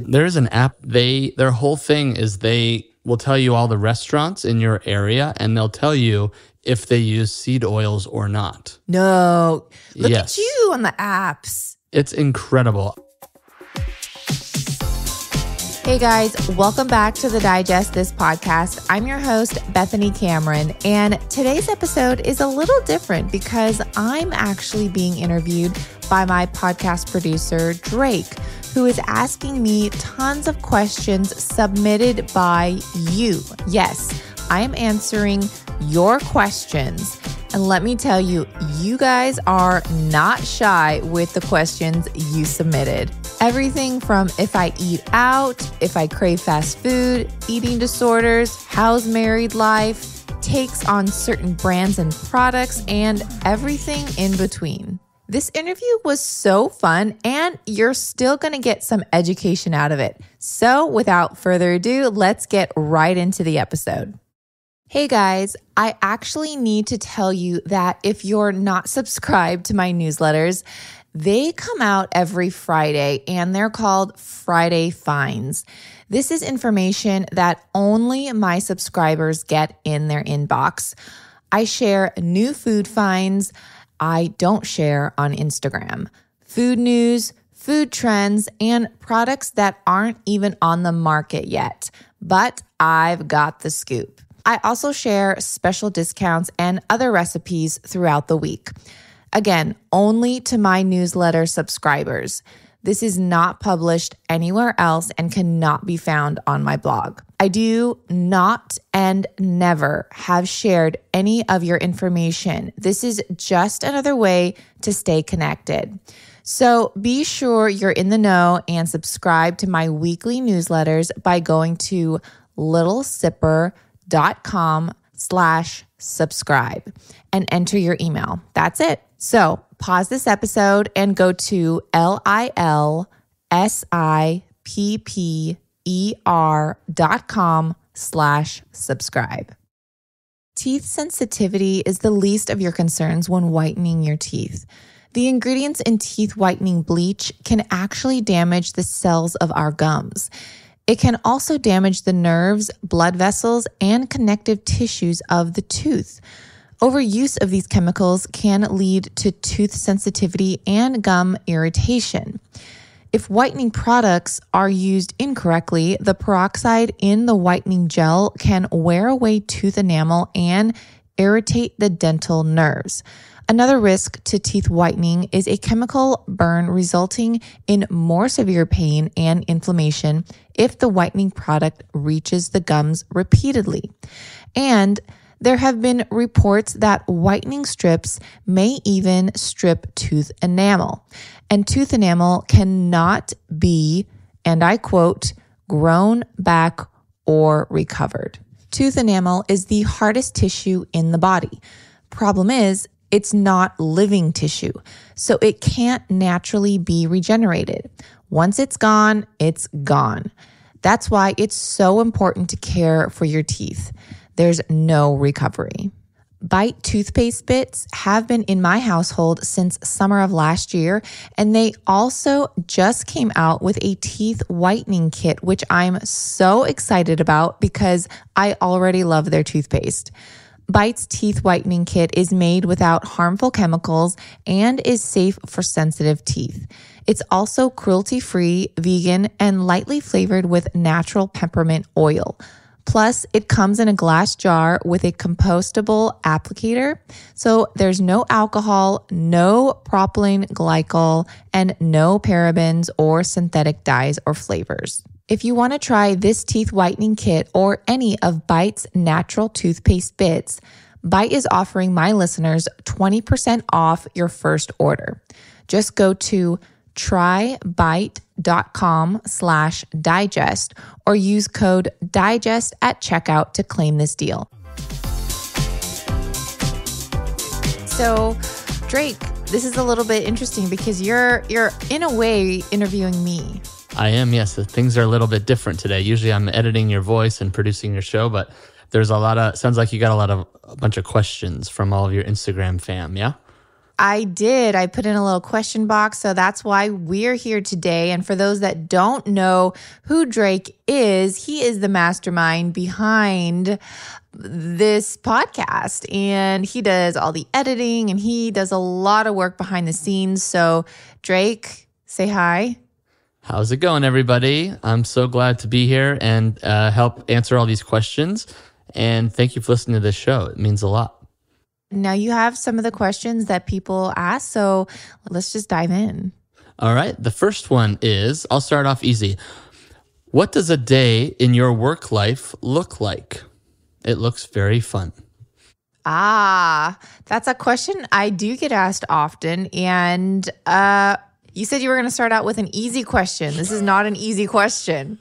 There's an app. Their whole thing is they will tell you all the restaurants in your area, and they'll tell you if they use seed oils or not. No. Look Yes. at you on the apps. It's incredible. Hey guys, welcome back to the Digest This podcast. I'm your host, Bethany Cameron, and today's episode is a little different because I'm actually being interviewed by my podcast producer, Drake, who is asking me tons of questions submitted by you. Yes, I am answering your questions. And let me tell you, you guys are not shy with the questions you submitted. Everything from if I eat out, if I crave fast food, eating disorders, how's married life, takes on certain brands and products, and everything in between. This interview was so fun, and you're still going to get some education out of it. So without further ado, let's get right into the episode. Hey guys, I actually need to tell you that if you're not subscribed to my newsletters, they come out every Friday and they're called Friday Finds. This is information that only my subscribers get in their inbox. I share new food finds I don't share on Instagram, food news, food trends, and products that aren't even on the market yet, but I've got the scoop. I also share special discounts and other recipes throughout the week. Again, only to my newsletter subscribers. This is not published anywhere else and cannot be found on my blog. I do not and never have shared any of your information. This is just another way to stay connected. So be sure you're in the know and subscribe to my weekly newsletters by going to lilsipper.com/subscribe and enter your email. That's it. So pause this episode and go to lilsipper.com/subscribe. Teeth sensitivity is the least of your concerns when whitening your teeth. The ingredients in teeth whitening bleach can actually damage the cells of our gums. It can also damage the nerves, blood vessels, and connective tissues of the tooth. Overuse of these chemicals can lead to tooth sensitivity and gum irritation. If whitening products are used incorrectly, the peroxide in the whitening gel can wear away tooth enamel and irritate the dental nerves. Another risk to teeth whitening is a chemical burn resulting in more severe pain and inflammation if the whitening product reaches the gums repeatedly. And there have been reports that whitening strips may even strip tooth enamel, and tooth enamel cannot be, and I quote, grown back or recovered. Tooth enamel is the hardest tissue in the body. Problem is, it's not living tissue, so it can't naturally be regenerated. Once it's gone, it's gone. That's why it's so important to care for your teeth. There's no recovery. Bite toothpaste bits have been in my household since summer of last year, and they also just came out with a teeth whitening kit, which I'm so excited about because I already love their toothpaste. Bite's teeth whitening kit is made without harmful chemicals and is safe for sensitive teeth. It's also cruelty-free, vegan, and lightly flavored with natural peppermint oil. Plus, it comes in a glass jar with a compostable applicator, so there's no alcohol, no propylene glycol, and no parabens or synthetic dyes or flavors. If you want to try this teeth whitening kit or any of Bite's natural toothpaste bits, Bite is offering my listeners 20% off your first order. Just go to trybite.com/digest or use code DIGEST at checkout to claim this deal. So, Drake, this is a little bit interesting because you're in a way interviewing me. I am, yes. Things are a little bit different today. Usually I'm editing your voice and producing your show, but there's sounds like you got a bunch of questions from all of your Instagram fam, yeah? I did. I put in a little question box. So that's why we're here today. And for those that don't know who Drake is, he is the mastermind behind this podcast. And he does all the editing and he does a lot of work behind the scenes. So Drake, say hi. How's it going, everybody? I'm so glad to be here and help answer all these questions. And thank you for listening to this show. It means a lot. Now you have some of the questions that people ask, so let's just dive in. All right. The first one is, I'll start off easy. What does a day in your work life look like? It looks very fun. That's a question I do get asked often. And you said you were going to start out with an easy question. This is not an easy question.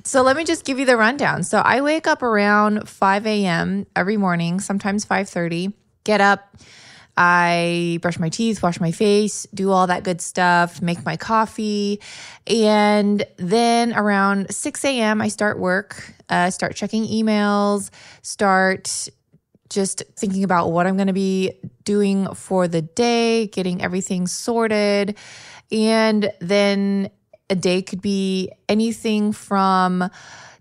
So let me just give you the rundown. So I wake up around 5 a.m. every morning, sometimes 5:30. Get up, I brush my teeth, wash my face, do all that good stuff, make my coffee. And then around 6 a.m., I start work, start checking emails, start just thinking about what I'm going to be doing for the day, getting everything sorted. And then a day could be anything from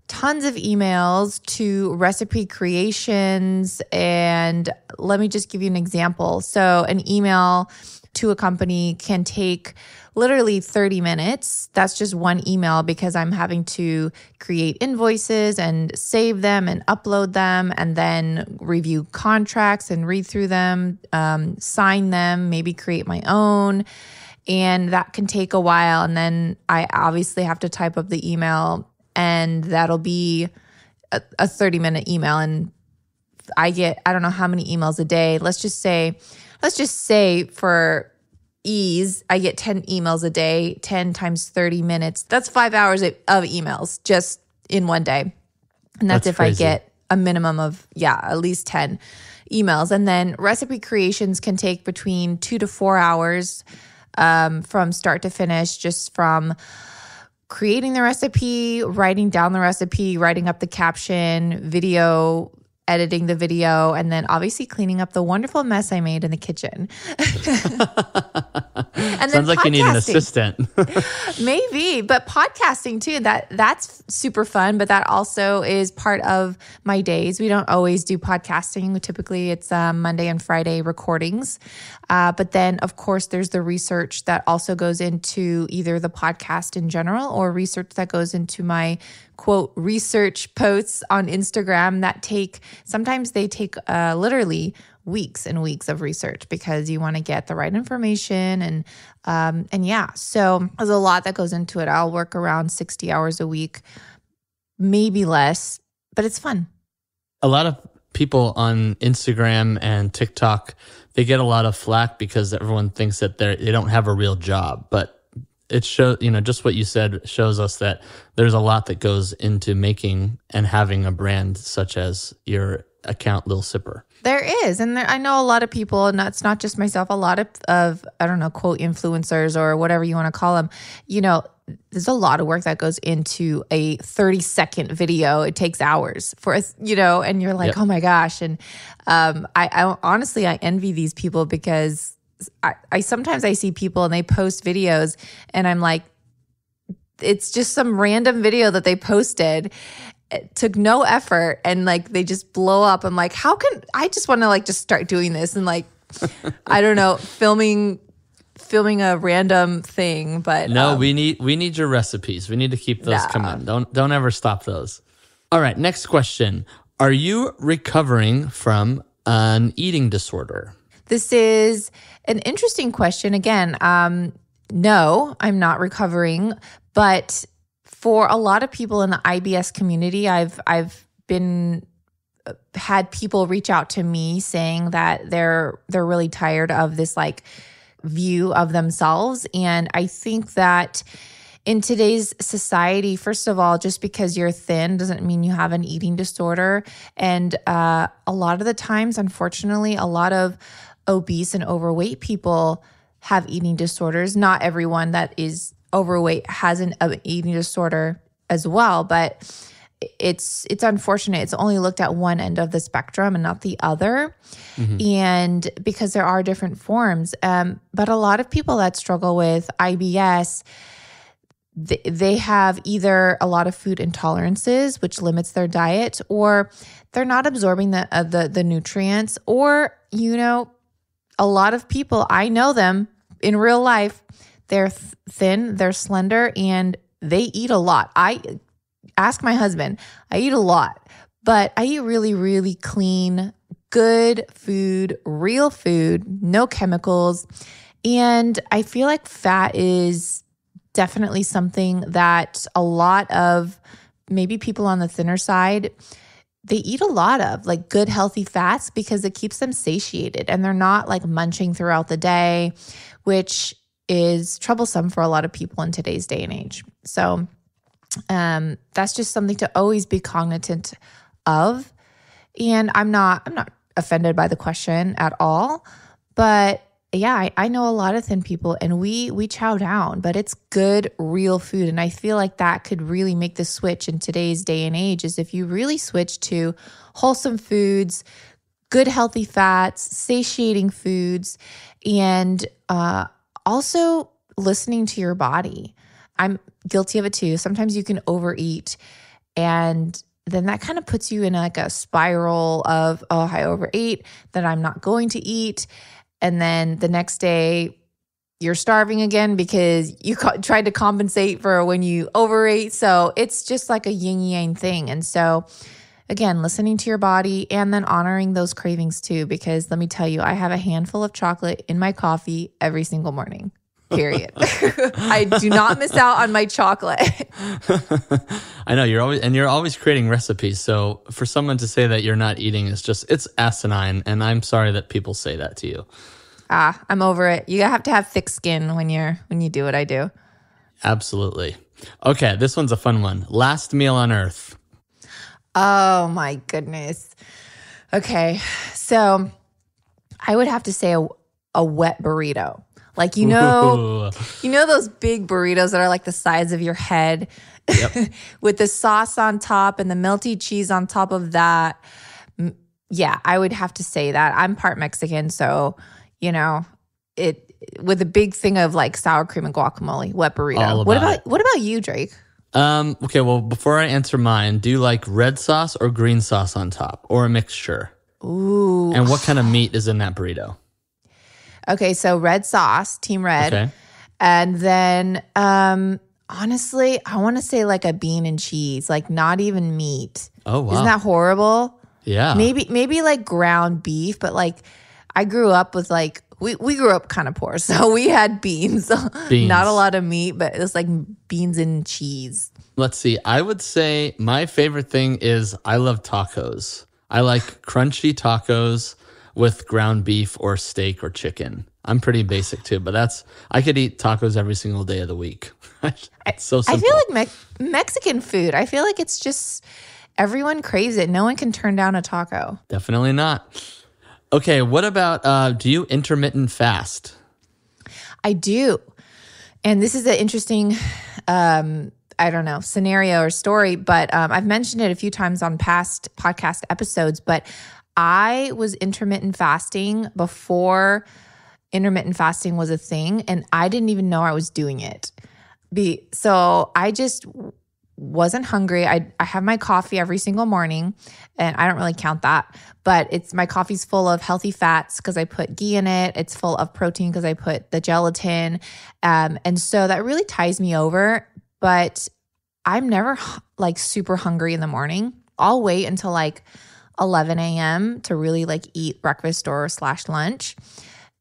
tons of emails to recipe creations. And let me just give you an example. So an email to a company can take literally 30 minutes. That's just one email because I'm having to create invoices and save them and upload them and then review contracts and read through them, sign them, maybe create my own. And that can take a while. And then I obviously have to type up the email and that'll be a 30-minute email. And I don't know how many emails a day. Let's just say for ease, I get 10 emails a day, 10 times 30 minutes. That's 5 hours of emails just in one day. And that's if crazy. I get a minimum of, at least 10 emails. And then recipe creations can take between 2 to 4 hours from start to finish, just from creating the recipe, writing down the recipe, writing up the caption, editing the video, and then obviously cleaning up the wonderful mess I made in the kitchen. And sounds like you need an assistant. Maybe, but podcasting too, that's super fun, but that also is part of my days. We don't always do podcasting. Typically it's Monday and Friday recordings. But then of course there's the research that also goes into either the podcast in general or research that goes into my quote research posts on Instagram that sometimes they take literally weeks and weeks of research because you want to get the right information so there's a lot that goes into it. I'll work around 60 hours a week, maybe less, but it's fun. A lot of people on Instagram and TikTok, they get a lot of flack because everyone thinks that they don't have a real job, but it shows, just what you said shows us that there's a lot that goes into making and having a brand such as your account, Lilsipper. There is. And I know a lot of people, and it's not just myself, a lot of I don't know, quote influencers or whatever you want to call them, there's a lot of work that goes into a 30-second video. It takes hours and you're like, yep. Oh my gosh. And I honestly, I envy these people because I sometimes I see people and they post videos and I'm like, it's just some random video that they posted. It took no effort and like they just blow up. I'm like, how can I just want to just start doing this and I don't know, filming a random thing, but no, we need your recipes. We need to keep those coming. Don't ever stop those. All right, next question. Are you recovering from an eating disorder? This is an interesting question. Again, no, I'm not recovering, but for a lot of people in the IBS community, I've had people reach out to me saying that they're really tired of this view of themselves. And I think that in today's society, first of all, just because you're thin doesn't mean you have an eating disorder. And a lot of the times, unfortunately, a lot of obese and overweight people have eating disorders. Not everyone that is overweight has an eating disorder as well, but it's unfortunate. It's only looked at one end of the spectrum and not the other. And because there are different forms. But a lot of people that struggle with IBS, they have either a lot of food intolerances, which limits their diet, or they're not absorbing the nutrients, or, a lot of people, I know them in real life, they're thin, they're slender, and they eat a lot. I ask my husband, I eat a lot, but I eat really, really clean, good food, real food, no chemicals. And I feel like fat is definitely something that a lot of maybe people on the thinner side, they eat a lot of, like, good healthy fats because it keeps them satiated and they're not like munching throughout the day, which is troublesome for a lot of people in today's day and age. So that's just something to always be cognizant of. And I'm not offended by the question at all, but yeah, I know a lot of thin people and we chow down, but it's good, real food. And I feel like that could really make the switch in today's day and age, is if you really switch to wholesome foods, good healthy fats, satiating foods, and also listening to your body. I'm guilty of it too. Sometimes you can overeat, and then that kind of puts you in like a spiral of, oh, I overate, then I'm not going to eat. And then the next day you're starving again because you tried to compensate for when you overate. So it's just like a yin yang thing. And so again, listening to your body and then honoring those cravings too, because let me tell you, I have a handful of chocolate in my coffee every single morning, period. I do not miss out on my chocolate. I know you're always creating recipes. So for someone to say that you're not eating it's asinine. And I'm sorry that people say that to you. I'm over it. You have to have thick skin when you do what I do. Absolutely. Okay. This one's a fun one. Last meal on earth. Oh my goodness. Okay. So I would have to say a wet burrito. Like, those big burritos that are like the size of your head, yep. With the sauce on top and the melty cheese on top of that. Yeah, I would have to say that. I'm part Mexican, so, it with a big thing of like sour cream and guacamole, wet burrito. What about you, Drake? Okay, well, before I answer mine, do you like red sauce or green sauce on top, or a mixture? Ooh. And what kind of meat is in that burrito? Okay, so red sauce, team red. Okay. And then honestly, I want to say like a bean and cheese, like not even meat. Oh, wow. Isn't that horrible? Yeah. Maybe like ground beef, but like I grew up with like, we grew up kind of poor. So we had beans. Not a lot of meat, but it was like beans and cheese. Let's see. I would say my favorite thing is I love tacos. I like crunchy tacos with ground beef or steak or chicken. I'm pretty basic too, but I could eat tacos every single day of the week. It's so simple. I feel like Mexican food, I feel like it's just, everyone craves it. No one can turn down a taco. Definitely not. Okay, what about, do you intermittent fast? I do. And this is an interesting, scenario or story, but I've mentioned it a few times on past podcast episodes, but I was intermittent fasting before intermittent fasting was a thing, and I didn't even know I was doing it. So I just wasn't hungry. I have my coffee every single morning, and I don't really count that, but my coffee's full of healthy fats because I put ghee in it. It's full of protein because I put the gelatin. And so that really ties me over, but I'm never like super hungry in the morning. I'll wait until like 11 a.m. to really like eat breakfast or / lunch.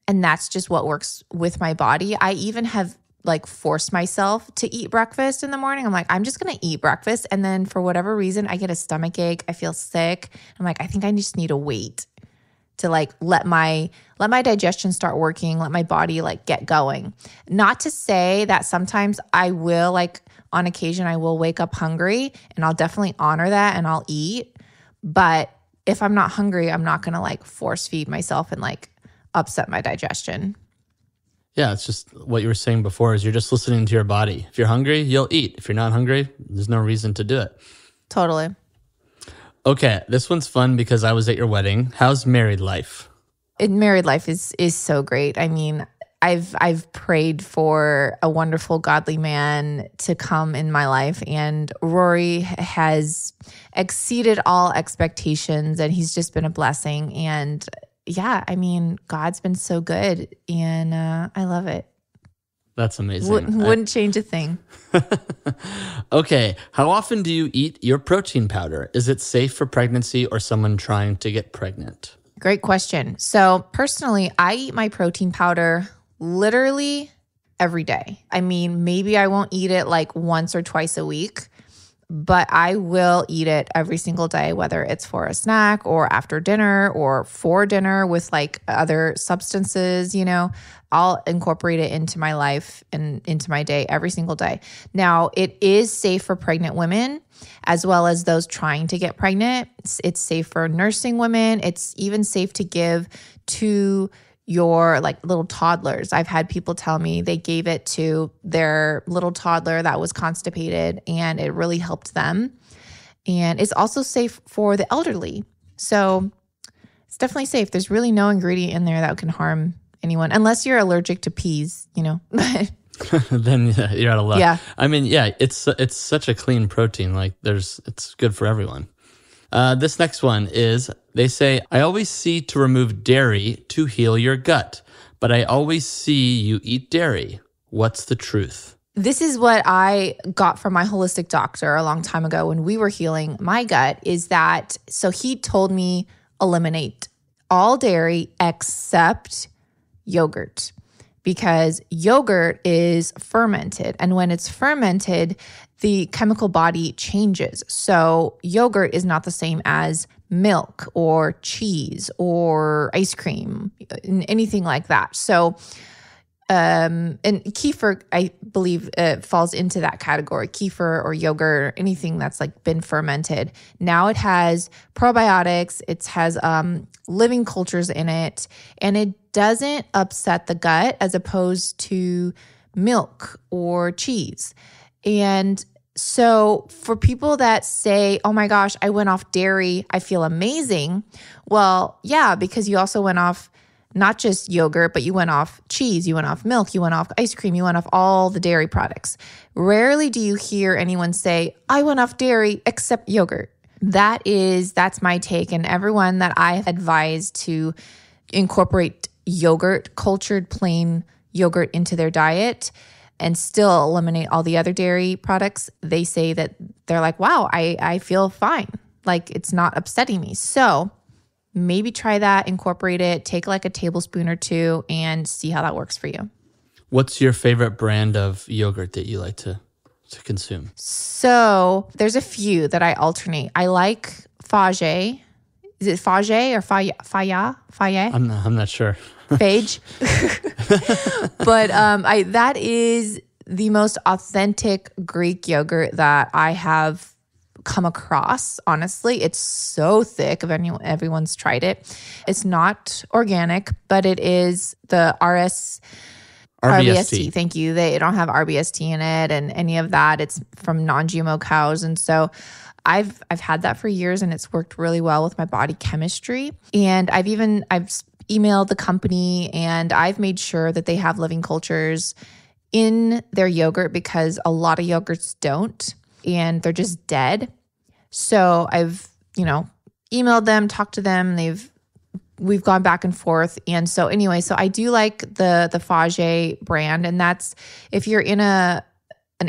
And that's just what works with my body. I even have like forced myself to eat breakfast in the morning. I'm like, I'm just going to eat breakfast. And then for whatever reason, I get a stomach ache. I feel sick. I'm like, I think I just need to wait to like let my digestion start working, let my body like get going. Not to say that sometimes I will like on occasion, I will wake up hungry, and I'll definitely honor that and I'll eat. But if I'm not hungry, I'm not going to like force feed myself and like upset my digestion. Yeah, it's just what you were saying before is you're just listening to your body. If you're hungry, you'll eat. If you're not hungry, there's no reason to do it. Totally. Okay, this one's fun because I was at your wedding. How's married life? Married life is so great. I mean, I've prayed for a wonderful, godly man to come in my life, and Rory has exceeded all expectations, and he's just been a blessing. And yeah, I mean, God's been so good, and I love it. That's amazing. Wouldn't change a thing. Okay, how often do you eat your protein powder? Is it safe for pregnancy or someone trying to get pregnant? Great question. So personally, I eat my protein powder literally every day. I mean, maybe I won't eat it like once or twice a week, but I will eat it every single day, whether it's for a snack or after dinner or for dinner with like other substances, you know. I'll incorporate it into my life and into my day every single day. Now, it is safe for pregnant women as well as those trying to get pregnant. It's safe for nursing women. It's even safe to give to your like little toddlers. I've had people tell me they gave it to their little toddler that was constipated and it really helped them. And it's also safe for the elderly. So it's definitely safe. There's really no ingredient in there that can harm anyone, unless you're allergic to peas, you know. Then you're out of luck. Yeah. I mean, yeah, it's such a clean protein. Like it's good for everyone. This next one is, they say, I always see to remove dairy to heal your gut, but I always see you eat dairy. What's the truth? This is what I got from my holistic doctor a long time ago when we were healing my gut, is that, so he told me eliminate all dairy except yogurt, because yogurt is fermented. And when it's fermented, the chemical body changes. So yogurt is not the same as milk or cheese or ice cream, anything like that. So, and kefir, I believe, falls into that category. Kefir or yogurt, anything that's like been fermented. Now it has probiotics. It has living cultures in it, and it doesn't upset the gut as opposed to milk or cheese. And so for people that say, oh my gosh, I went off dairy, I feel amazing. Well, yeah, because you also went off not just yogurt, but you went off cheese, you went off milk, you went off ice cream, you went off all the dairy products. Rarely do you hear anyone say, I went off dairy except yogurt. That's my take. And everyone that I advise to incorporate yogurt, cultured plain yogurt into their diet and still eliminate all the other dairy products, they say that they're like, wow, I feel fine. Like it's not upsetting me. So maybe try that, incorporate it, take like a tablespoon or two and see how that works for you. What's your favorite brand of yogurt that you like to consume? So there's a few that I alternate. I like Fage. Is it Fage or Faye? I'm not sure. Phage. But that is the most authentic Greek yogurt that I have come across. Honestly, it's so thick. If everyone's tried it, it's not organic, but it is the RBST. Thank you. They don't have RBST in it and any of that. It's from non-GMO cows, and so I've had that for years, and it's worked really well with my body chemistry. And I've emailed the company, and I've made sure that they have living cultures in their yogurt because a lot of yogurts don't, and they're just dead. So I've, emailed them, talked to them. We've gone back and forth. And so anyway, so I do like the Fage brand. And that's if you're in an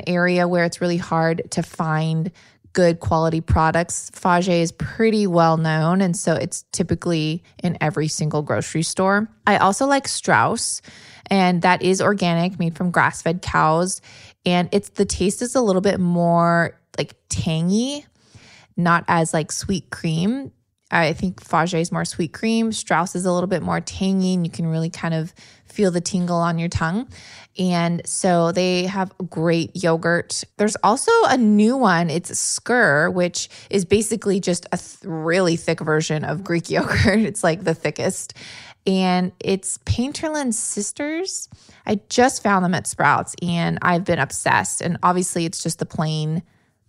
area where it's really hard to find good quality products, Fage is pretty well known. And so it's typically in every single grocery store. I also like Strauss, and that is organic, made from grass-fed cows. And the taste is a little bit more like tangy, not as like sweet cream. I think Fage is more sweet cream. Strauss is a little bit more tangy, and you can really kind of feel the tingle on your tongue. And so they have great yogurt. There's also a new one. It's Skyr, which is basically just a really thick version of Greek yogurt. It's like the thickest. And it's Painterland Sisters. I just found them at Sprouts, and I've been obsessed. And obviously it's just the plain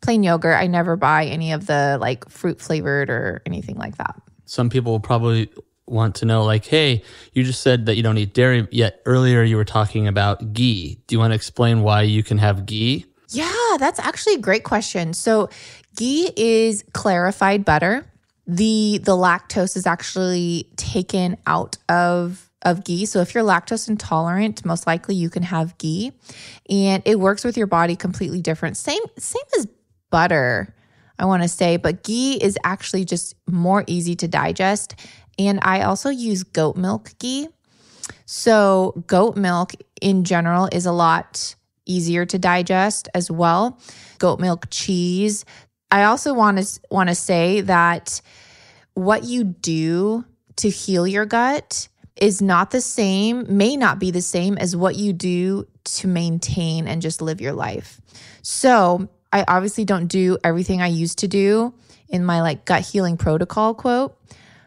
plain yogurt. I never buy any of the like fruit flavored or anything like that. Some people will probably want to know, like, hey, you just said that you don't eat dairy, yet earlier you were talking about ghee. Do you want to explain why you can have ghee? Yeah, that's actually a great question. So ghee is clarified butter. The lactose is actually taken out of ghee. So if you're lactose intolerant, most likely you can have ghee, and it works with your body completely different. Same as butter, I want to say, but ghee is actually just more easy to digest. And I also use goat milk ghee. So goat milk in general is a lot easier to digest as well. Goat milk cheese. I also want to say that what you do to heal your gut is not the same, may not be the same as what you do to maintain and just live your life. So I obviously don't do everything I used to do in my like gut healing protocol quote,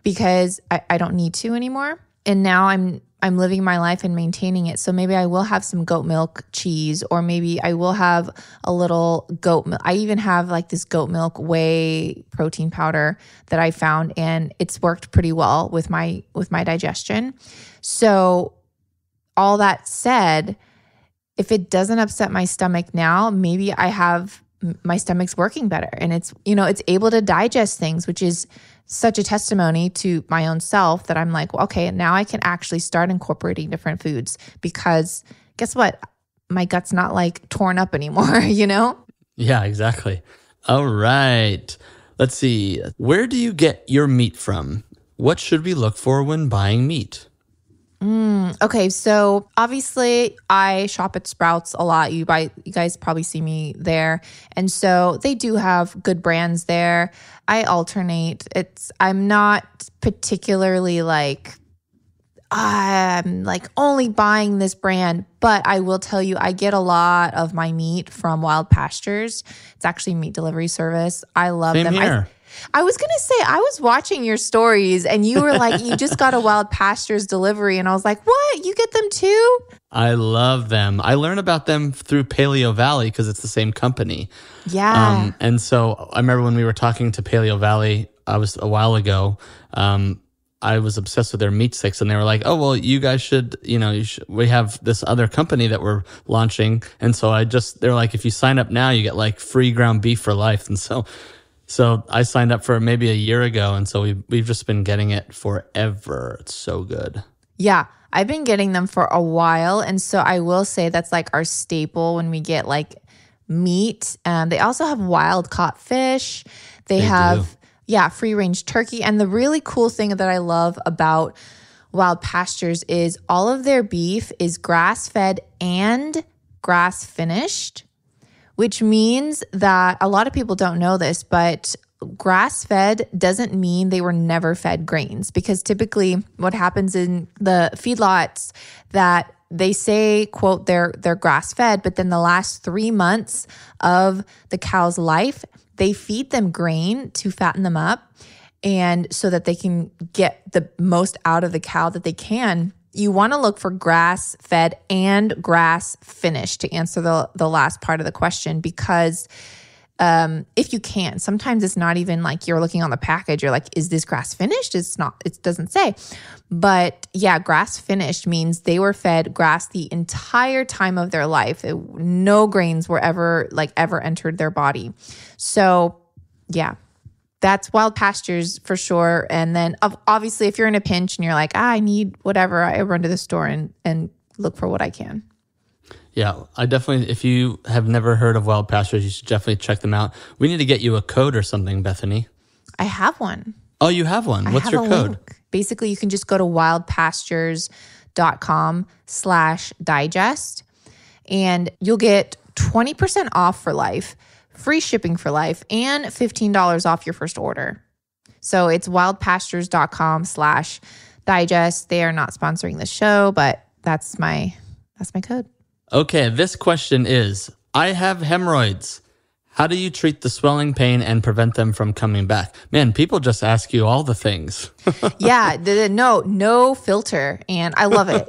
because I don't need to anymore. And now I'm living my life and maintaining it. So maybe I will have some goat milk cheese, or maybe I will have a little goat milk. I even have like this goat milk whey protein powder that I found, and it's worked pretty well with my digestion. So all that said, if it doesn't upset my stomach now, maybe my stomach's working better, and it's able to digest things, which is such a testimony to my own self that I'm like, well, okay, now I can actually start incorporating different foods, because guess what? My gut's not like torn up anymore, Yeah, exactly. All right. Let's see. Where do you get your meat from? What should we look for when buying meat? Okay, so obviously I shop at Sprouts a lot. You guys probably see me there. And so they do have good brands there. I alternate. I'm not particularly I'm like only buying this brand, but I will tell you, I get a lot of my meat from Wild Pastures. It's actually a meat delivery service. I love them. Here. I was going to say, I was watching your stories and you were like, you just got a Wild Pastures delivery. And I was like, what? You get them too? I love them. I learned about them through Paleo Valley because it's the same company. Yeah. And so I remember when we were talking to Paleo Valley, a while ago, I was obsessed with their meat sticks, and they were like, oh, well, you guys should, we have this other company that we're launching. And so they're like, if you sign up now, you get like free ground beef for life. And so I signed up for maybe a year ago, and so we've just been getting it forever. It's so good. Yeah, I've been getting them for a while, and so I will say that's like our staple when we get like meat. They also have wild caught fish. They have free range turkey, and the really cool thing that I love about Wild Pastures is all of their beef is grass fed and grass finished, which means that a lot of people don't know this, but grass-fed doesn't mean they were never fed grains, because typically what happens in the feedlots that they say, quote, they're grass-fed, but then the last 3 months of the cow's life, they feed them grain to fatten them up, and so that they can get the most out of the cow that they can. You want to look for grass-fed and grass-finished to answer the last part of the question, because if you can, sometimes it's not even like you're looking on the package, you're like, is this grass-finished? It's not, it doesn't say. But yeah, grass-finished means they were fed grass the entire time of their life. No grains were ever entered their body. So yeah. That's Wild Pastures for sure. And then obviously if you're in a pinch and you're like, I need whatever, I run to the store and look for what I can. Yeah, if you have never heard of Wild Pastures, you should definitely check them out. We need to get you a code or something, Bethany. I have one. Oh, you have one? What's your code? Link. Basically, you can just go to wildpastures.com/digest and you'll get 20% off for life, free shipping for life, and $15 off your first order. So it's wildpastures.com/digest. They are not sponsoring the show, but that's my code. Okay, this question is, I have hemorrhoids. How do you treat the swelling pain and prevent them from coming back? Man, people just ask you all the things. Yeah, no filter, and I love it.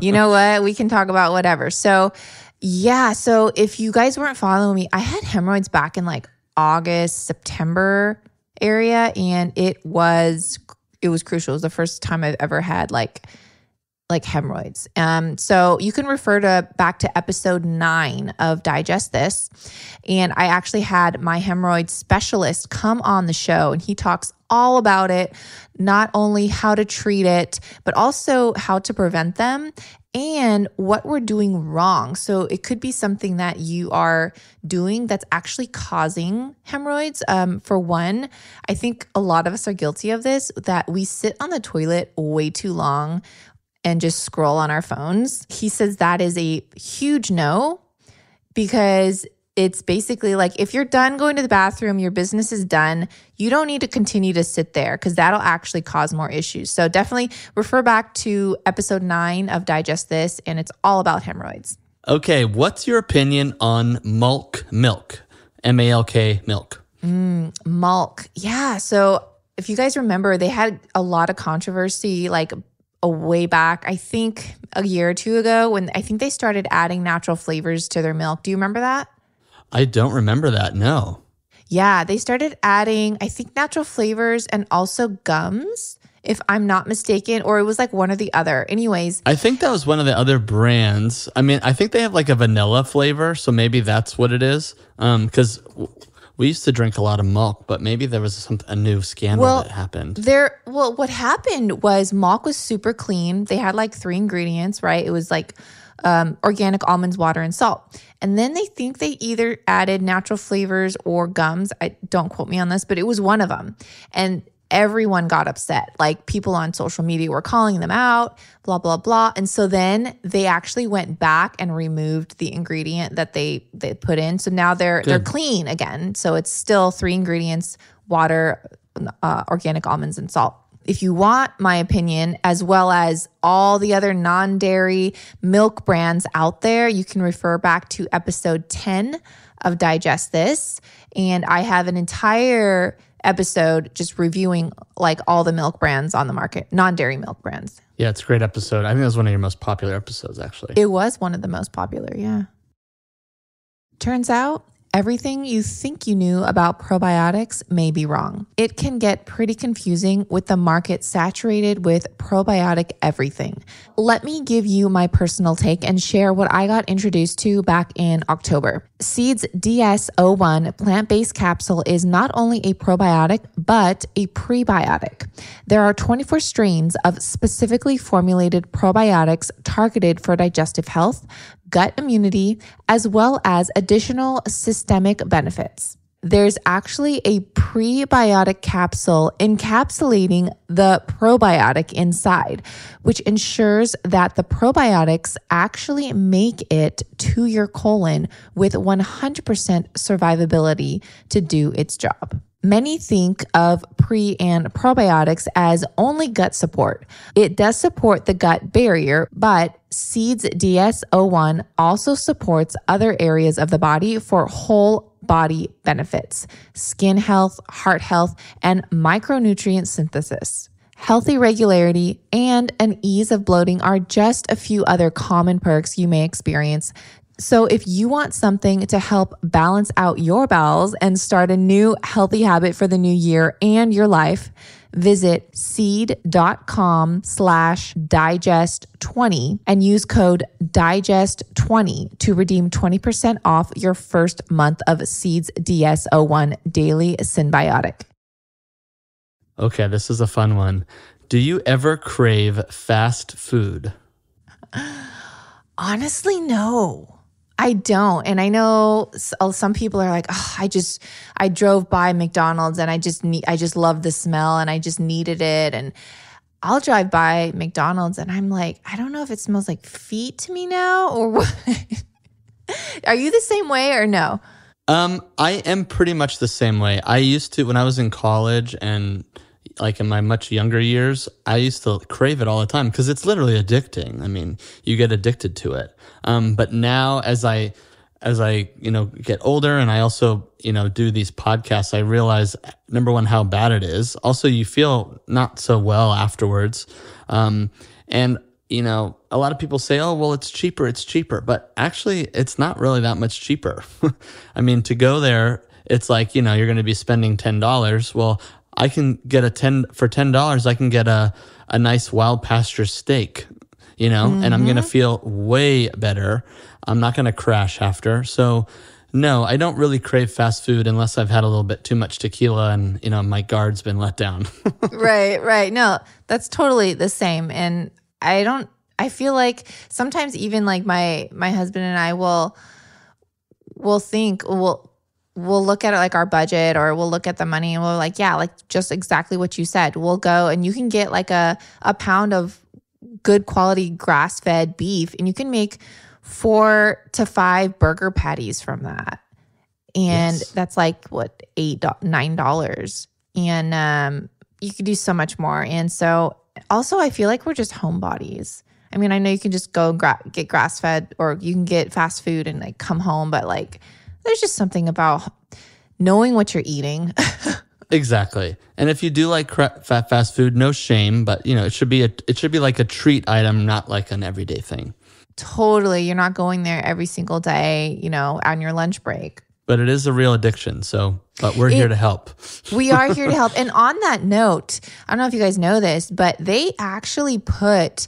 You know what? We can talk about whatever. So yeah, so if you guys weren't following me, I had hemorrhoids back in like August, September area, and it was crucial. It was the first time I've ever had like hemorrhoids. So you can refer back to episode 9 of Digest This. And I actually had my hemorrhoid specialist come on the show, and he talks all about it, not only how to treat it, but also how to prevent them and what we're doing wrong. So it could be something that you are doing that's actually causing hemorrhoids. For one, I think a lot of us are guilty of this, that we sit on the toilet way too long and just scroll on our phones. He says that is a huge no, because it's basically like, if you're done going to the bathroom, your business is done, you don't need to continue to sit there, because that'll actually cause more issues. So definitely refer back to episode 9 of Digest This, and it's all about hemorrhoids. Okay, what's your opinion on milk? M-A-L-K, milk. Milk. Yeah. So if you guys remember, they had a lot of controversy like a way back, I think a year or two ago, when I think they started adding natural flavors to their milk. Do you remember that? I don't remember that, no. Yeah, they started adding, I think, natural flavors and also gums, if I'm not mistaken, or it was like one or the other. Anyways. I think that was one of the other brands. I mean, I think they have like a vanilla flavor, so maybe that's what it is. Because we used to drink a lot of milk, but maybe there was a new scandal that happened. What happened was milk was super clean. They had like 3 ingredients, right? It was like organic almonds, water, and salt. And then they think they either added natural flavors or gums. Don't quote me on this, but it was one of them. And everyone got upset. Like, people on social media were calling them out, blah, blah, blah. And so then they actually went back and removed the ingredient that they put in. So now they're clean again. So it's still 3 ingredients: water, organic almonds, and salt. If you want my opinion, as well as all the other non-dairy milk brands out there, you can refer back to episode 10 of Digest This. And I have an entire episode just reviewing like all the milk brands on the market, non-dairy milk brands. Yeah, it's a great episode. I think it was one of your most popular episodes, actually. It was one of the most popular, yeah. Turns out, everything you think you knew about probiotics may be wrong. It can get pretty confusing with the market saturated with probiotic everything. Let me give you my personal take and share what I got introduced to back in October. Seeds DS-01 plant-based capsule is not only a probiotic, but a prebiotic. There are 24 strains of specifically formulated probiotics targeted for digestive health, gut immunity, as well as additional systemic benefits. There's actually a prebiotic capsule encapsulating the probiotic inside, which ensures that the probiotics actually make it to your colon with 100% survivability to do its job. Many think of pre and probiotics as only gut support. It does support the gut barrier, but Seeds DS-01 also supports other areas of the body for whole body benefits: skin health, heart health, and micronutrient synthesis. Healthy regularity and an ease of bloating are just a few other common perks you may experience. So if you want something to help balance out your bowels and start a new healthy habit for the new year and your life, visit seed.com/digest20 and use code digest20 to redeem 20% off your first month of Seeds DS-01 Daily Synbiotic. Okay, this is a fun one. Do you ever crave fast food? Honestly, no. I don't. And I know some people are like, oh, I drove by McDonald's and I just love the smell and I just needed it. And I'll drive by McDonald's and I'm like, I don't know if it smells like feet to me now or what. Are you the same way or no? I am pretty much the same way. I used to, when I was in college and like in my much younger years, I used to crave it all the time because it's literally addicting. I mean, you get addicted to it. But now as I get older and I also, do these podcasts, I realize, number one, how bad it is. Also, you feel not so well afterwards. And a lot of people say, oh, well, it's cheaper. But actually it's not really that much cheaper. I mean, to go there, it's like, you're going to be spending $10. Well, I can get for $10, I can get a nice wild pasture steak, and I'm going to feel way better. I'm not going to crash after. So no, I don't really crave fast food unless I've had a little bit too much tequila and, my guard's been let down. Right. No, that's totally the same. And I feel like sometimes even like my husband and I will think, we'll look at it like our budget, or we'll look at the money and we're like, yeah, like just exactly what you said. We'll go and you can get like a pound of good quality grass-fed beef, and you can make 4 to 5 burger patties from that. And that's like what, $8-9. And you could do so much more. And so also I feel like we're just homebodies. I mean, I know you can just go get grass-fed, or you can get fast food and like come home, but like there's just something about knowing what you're eating. Exactly. And if you do like fast food, no shame, but it should be like a treat item, not like an everyday thing. Totally. You're not going there every single day, on your lunch break. But it is a real addiction. But we're here to help. We are here to help. And on that note, I don't know if you guys know this, but they actually put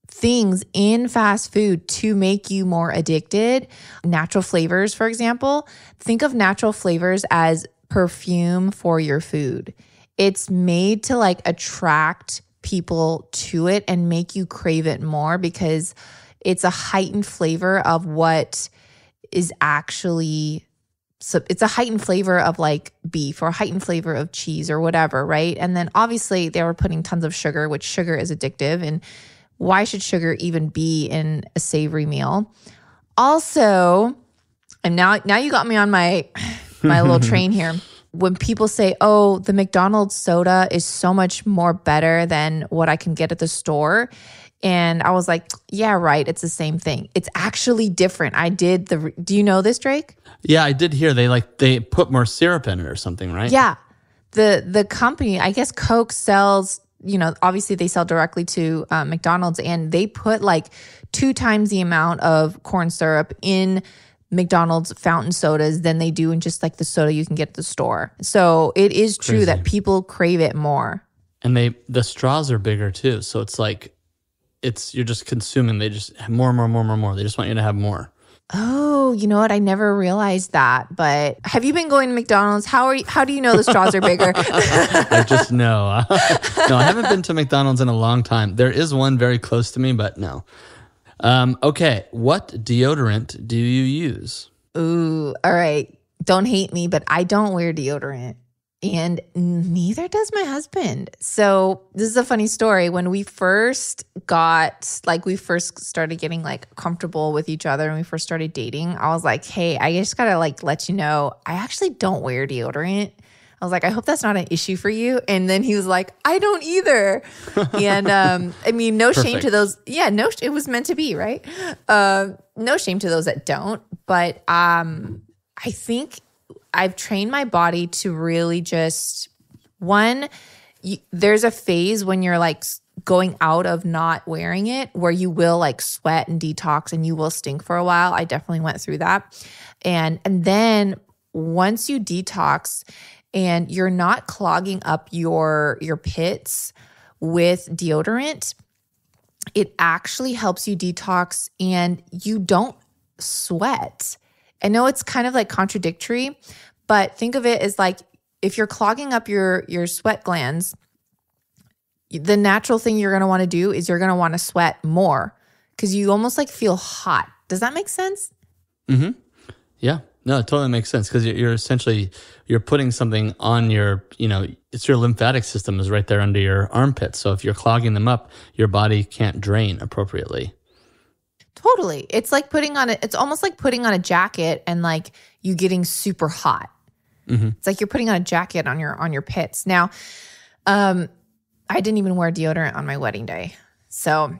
things in fast food to make you more addicted. Natural flavors, for example. Think of natural flavors as perfume for your food. It's made to like attract people to it and make you crave it more, because it's a heightened flavor of what is actually, so it's a heightened flavor of like beef, or a heightened flavor of cheese or whatever, right? And then obviously they were putting tons of sugar, which sugar is addictive. And why should sugar even be in a savory meal? Also, and now you got me on my little train here. When people say, oh, the McDonald's soda is so much more better than what I can get at the store. And I was like, yeah, right. It's the same thing. It's actually different. Do you know this, Drake? Yeah, I did hear they put more syrup in it or something, right? Yeah. The company, I guess Coke sells, obviously they sell directly to McDonald's, and they put like 2 times the amount of corn syrup in McDonald's fountain sodas than they do in just like the soda you can get at the store. So it is true that people crave it more. And the straws are bigger too. So it's like, you're just consuming. They just have more. They just want you to have more. Oh, you know what? I never realized that. But have you been going to McDonald's? How do you know the straws are bigger? I just know. No, I haven't been to McDonald's in a long time. There is one very close to me, but no. Okay, what deodorant do you use? Ooh, all right. Don't hate me, but I don't wear deodorant. And neither does my husband. So this is a funny story. When we first started getting like comfortable with each other and we first started dating, I was like, hey, I just gotta like let you know, I actually don't wear deodorant. I was like, I hope that's not an issue for you. And then he was like, I don't either. And I mean, no Perfect. Shame to those. Yeah, it was meant to be, right? No shame to those that don't. But I think I've trained my body to really just, there's a phase when you're like going out of not wearing it where you will like sweat and detox and you will stink for a while. I definitely went through that. And then once you detox and you're not clogging up your pits with deodorant, it actually helps you detox and you don't sweat. I know it's kind of like contradictory, but think of it as like if you're clogging up your sweat glands, the natural thing you're going to want to do is you're going to want to sweat more because you almost like feel hot. Does that make sense? Mm-hmm. Yeah. No, it totally makes sense because you're essentially, you're putting something on your, it's your lymphatic system is right there under your armpits. So if you're clogging them up, your body can't drain appropriately. Totally. It's like it's almost like putting on a jacket and like you getting super hot. Mm-hmm. It's like you're putting on a jacket on your pits. Now, I didn't even wear deodorant on my wedding day. So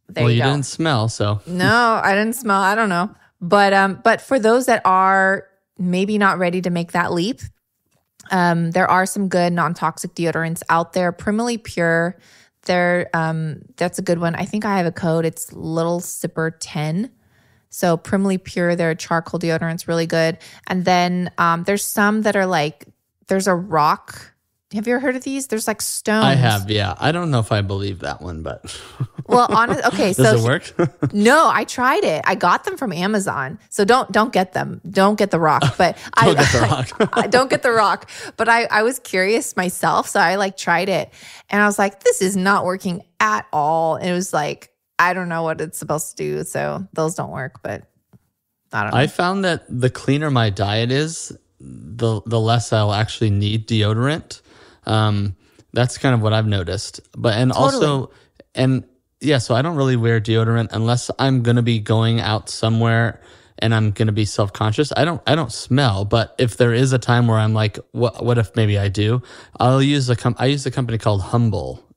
there you go. You didn't smell, so. No, I didn't smell. I don't know. But for those that are maybe not ready to make that leap, there are some good non-toxic deodorants out there. Primally Pure, that's a good one. I think I have a code. It's Lilsipper 10. So Primly Pure, their charcoal deodorant's really good. And then there's some that are like, there's a rock. Have you ever heard of these? There's like stones. I have, yeah. I don't know if I believe that one, but well, honestly, okay. So does it work? No, I tried it. I got them from Amazon. So don't get them. Don't get the rock. But Don't get the rock. I don't get the rock. But I was curious myself, so I like tried it, and I was like, this is not working at all. And it was like, I don't know what it's supposed to do. So those don't work. But I don't know. I found that the cleaner my diet is, the less I'll actually need deodorant. That's kind of what I've noticed. But so I don't really wear deodorant unless I'm going to be going out somewhere and I'm going to be self-conscious. I don't smell, but if there is a time where I'm like, what if maybe I do? I use a company called Humble.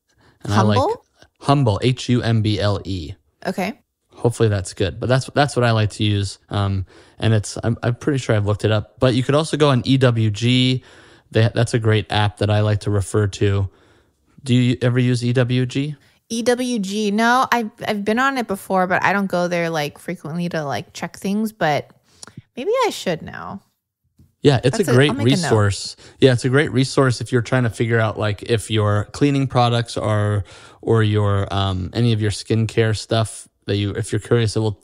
And Humble? I like Humble, Humble. Okay. Hopefully that's good, but that's what I like to use. And I'm pretty sure I've looked it up, but you could also go on EWG. That's a great app that I like to refer to. Do you ever use EWG? EWG. No, I've been on it before, but I don't go there like frequently to like check things, but maybe I should now. Yeah, it's a great resource. Yeah, it's a great resource if you're trying to figure out like if your cleaning products or your any of your skincare stuff if you're curious, it'll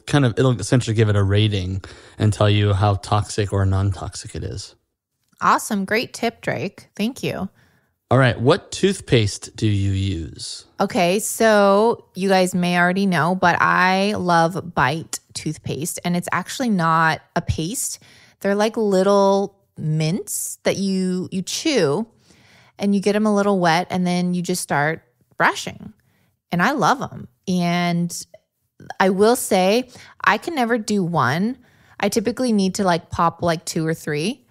essentially give it a rating and tell you how toxic or non-toxic it is. Awesome. Great tip, Drake. Thank you. All right. What toothpaste do you use? Okay. So you guys may already know, but I love Bite toothpaste, and it's actually not a paste. They're like little mints that you chew, and you get them a little wet, and then you just start brushing. And I love them. And I will say I can never do one. I typically need to like pop like 2 or 3.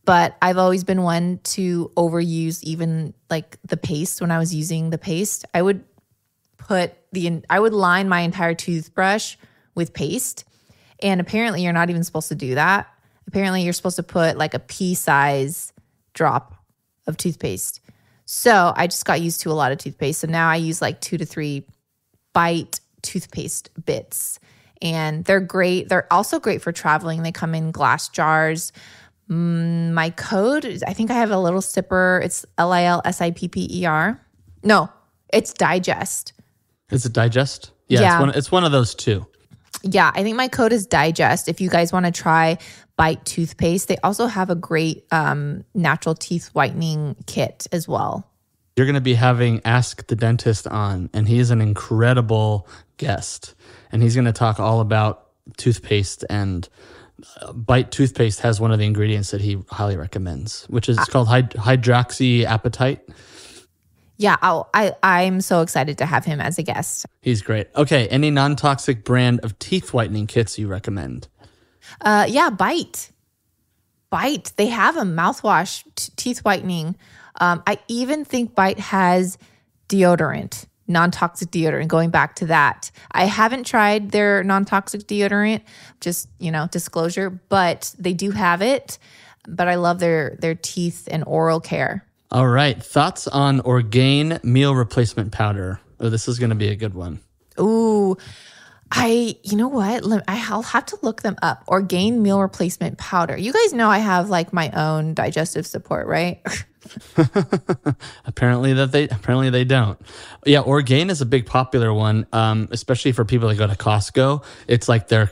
But I've always been one to overuse even like the paste. When I was using the paste, I would line my entire toothbrush with paste. And apparently you're not even supposed to do that. Apparently you're supposed to put like a pea-size drop of toothpaste. So I just got used to a lot of toothpaste. So now I use like 2 to 3 Bite toothpaste bits. And they're great. They're also great for traveling. They come in glass jars. My code is, I think I have a Lilsipper. It's Lilsipper. No, it's Digest. Is it Digest? Yeah. It's one of those two. Yeah, I think my code is Digest. If you guys want to try Bite toothpaste, they also have a great natural teeth whitening kit as well. You're going to be having Ask the Dentist on, and he is an incredible guest. And he's going to talk all about toothpaste, and Bite toothpaste has one of the ingredients that he highly recommends, which is called hydroxyapatite. Yeah, I'm so excited to have him as a guest. He's great. Okay, any non-toxic brand of teeth whitening kits you recommend? Yeah, Bite. They have a mouthwash teeth whitening. I even think Bite has deodorant, non-toxic deodorant, going back to that. I haven't tried their non-toxic deodorant, just, disclosure, but they do have it. But I love their teeth and oral care. All right. Thoughts on Orgain meal replacement powder? Oh, this is going to be a good one. Ooh, you know what? I'll have to look them up. Orgain meal replacement powder. You guys know I have like my own digestive support, right? Apparently they don't. Yeah, Orgain is a big popular one, especially for people that go to Costco. It's like they're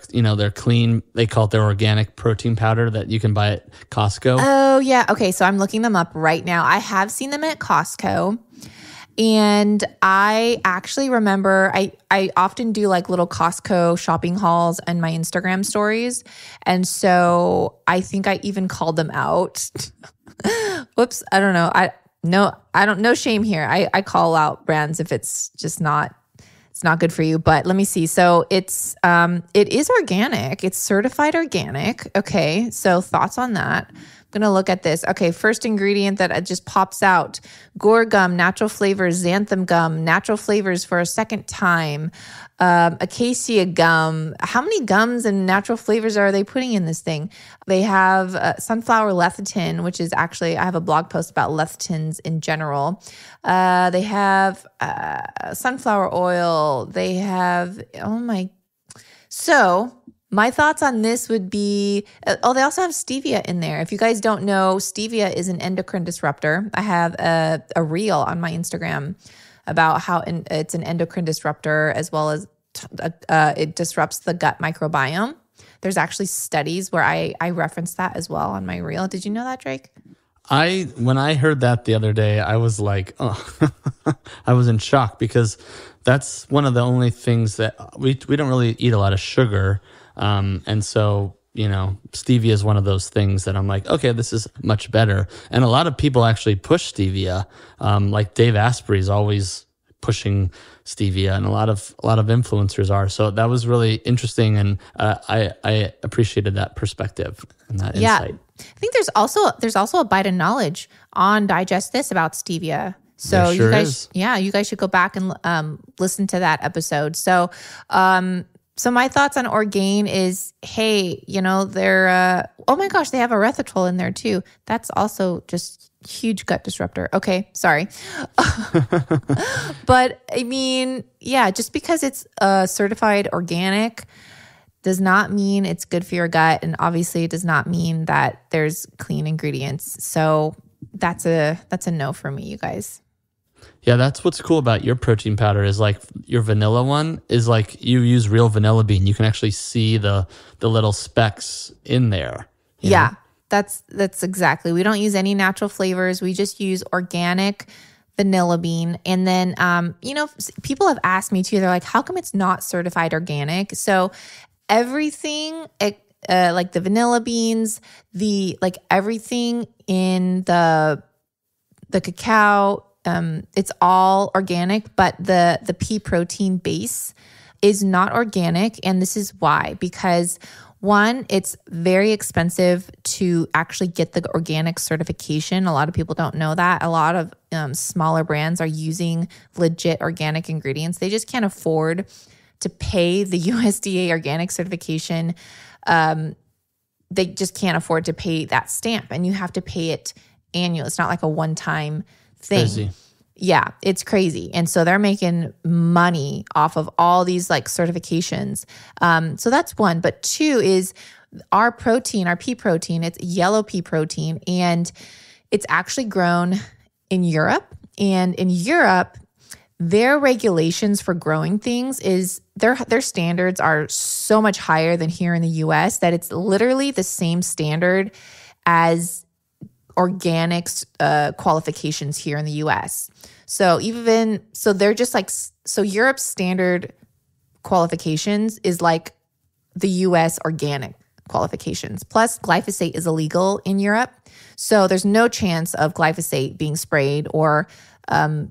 clean. They call it their organic protein powder that you can buy at Costco. Oh yeah, okay. So I'm looking them up right now. I have seen them at Costco, and I actually remember I often do like little Costco shopping hauls on my Instagram stories, and so I think I even called them out. Whoops, I don't know. No shame here. I call out brands if it's just not good for you. But let me see. So it is organic. It's certified organic. Okay. So thoughts on that? I'm going to look at this. Okay. First ingredient that just pops out: Gore gum, natural flavors, xanthan gum, natural flavors for a second time, acacia gum. How many gums and natural flavors are they putting in this thing? They have sunflower lecithin, which is actually, I have a blog post about lecithins in general. They have sunflower oil. They have, so My thoughts on this would be, they also have stevia in there. If you guys don't know, stevia is an endocrine disruptor. I have a reel on my Instagram about how it's an endocrine disruptor, as well as it disrupts the gut microbiome. There's actually studies where I reference that as well on my reel. Did you know that, Drake? When I heard that the other day, I was like, oh, I was in shock, because that's one of the only things that we don't really eat a lot of sugar. And so, stevia is one of those things that I'm like, okay, this is much better. And a lot of people actually push stevia. Like Dave Asprey is always pushing stevia, and a lot of influencers are. So that was really interesting, and I appreciated that perspective and that insight. I think there's also a bite of knowledge on Digest This about stevia. So there sure you guys, is. you guys should go back and listen to that episode. So, so my thoughts on Orgain is, hey, they're oh my gosh, they have erythritol in there too. That's also just huge gut disruptor. Okay, sorry. But I mean, just because it's certified organic does not mean it's good for your gut, and obviously it does not mean that there's clean ingredients. So that's a no for me, you guys. Yeah, that's what's cool about your protein powder, is like your vanilla one is like you use real vanilla bean. You can actually see the little specks in there. Yeah, that's exactly. We don't use any natural flavors. We just use organic vanilla bean. And then, people have asked me too, they're like, how come it's not certified organic? So everything, like the vanilla beans, everything in the cacao, it's all organic, but the pea protein base is not organic. And this is why, because one, it's very expensive to actually get the organic certification. A lot of people don't know that. A lot of smaller brands are using legit organic ingredients. They just can't afford to pay the USDA organic certification. They just can't afford to pay that stamp, and you have to pay it annual. It's not like a one-time thing. Crazy. Yeah, it's crazy. And so they're making money off of all these certifications. So that's one. But two is our protein, our pea protein. It's yellow pea protein, and it's actually grown in Europe. And in Europe, their regulations for growing things is their standards are so much higher than here in the US that it's literally the same standard as organics qualifications here in the US. So they're just so Europe's standard qualifications is like the US organic qualifications. Plus glyphosate is illegal in Europe. So there's no chance of glyphosate being sprayed or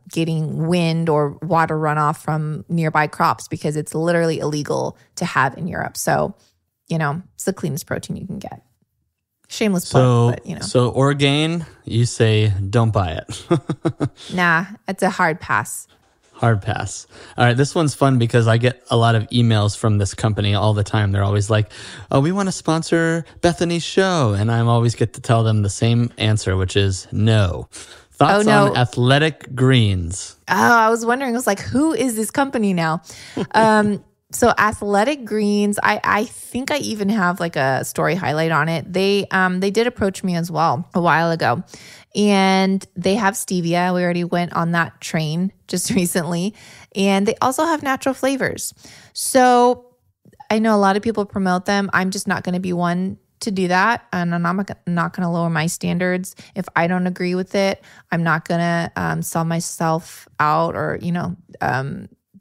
getting wind or water runoff from nearby crops, because it's literally illegal to have in Europe. So, it's the cleanest protein you can get. Shameless plug, but So Orgain, you say don't buy it. Nah, it's a hard pass. Hard pass. All right, this one's fun because I get a lot of emails from this company all the time. They're always like, oh, we want to sponsor Bethany's show. And I always get to tell them the same answer, which is no. Thoughts on Athletic Greens? Oh, I was wondering. I was like, who is this company now? So Athletic Greens, I think I even have a story highlight on it. They did approach me as well a while ago, and they have stevia. We already went on that train just recently, and they also have natural flavors. So I know a lot of people promote them. I'm just not going to be one to do that, and I'm not going to lower my standards. If I don't agree with it, I'm not going to sell myself out or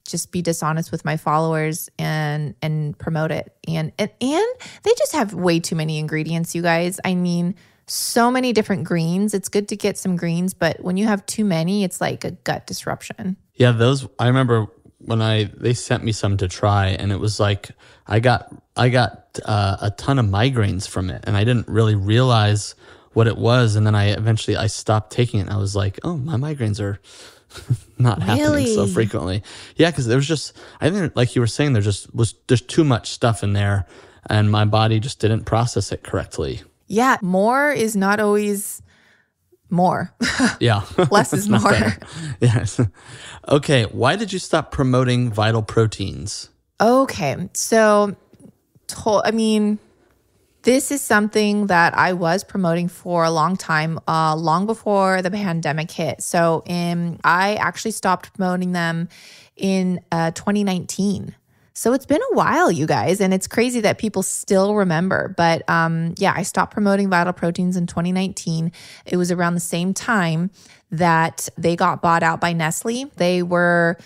just be dishonest with my followers and promote it. And they just have way too many ingredients, you guys. I mean, so many different greens. It's good to get some greens, but when you have too many, it's like a gut disruption. Yeah, I remember when they sent me some to try, and it was like I got a ton of migraines from it, and I didn't really realize what it was. And then I stopped taking it, and I was like, oh, my migraines are not happening so frequently. Yeah, because there was just, I think like you were saying, there's too much stuff in there, and my body just didn't process it correctly. Yeah, more is not always more. Yeah. Less is more. Yes. Okay, why did you stop promoting Vital Proteins? Okay, so this is something that I was promoting for a long time, long before the pandemic hit. So I actually stopped promoting them in 2019. So it's been a while, you guys, and it's crazy that people still remember. But I stopped promoting Vital Proteins in 2019. It was around the same time that they got bought out by Nestle. They were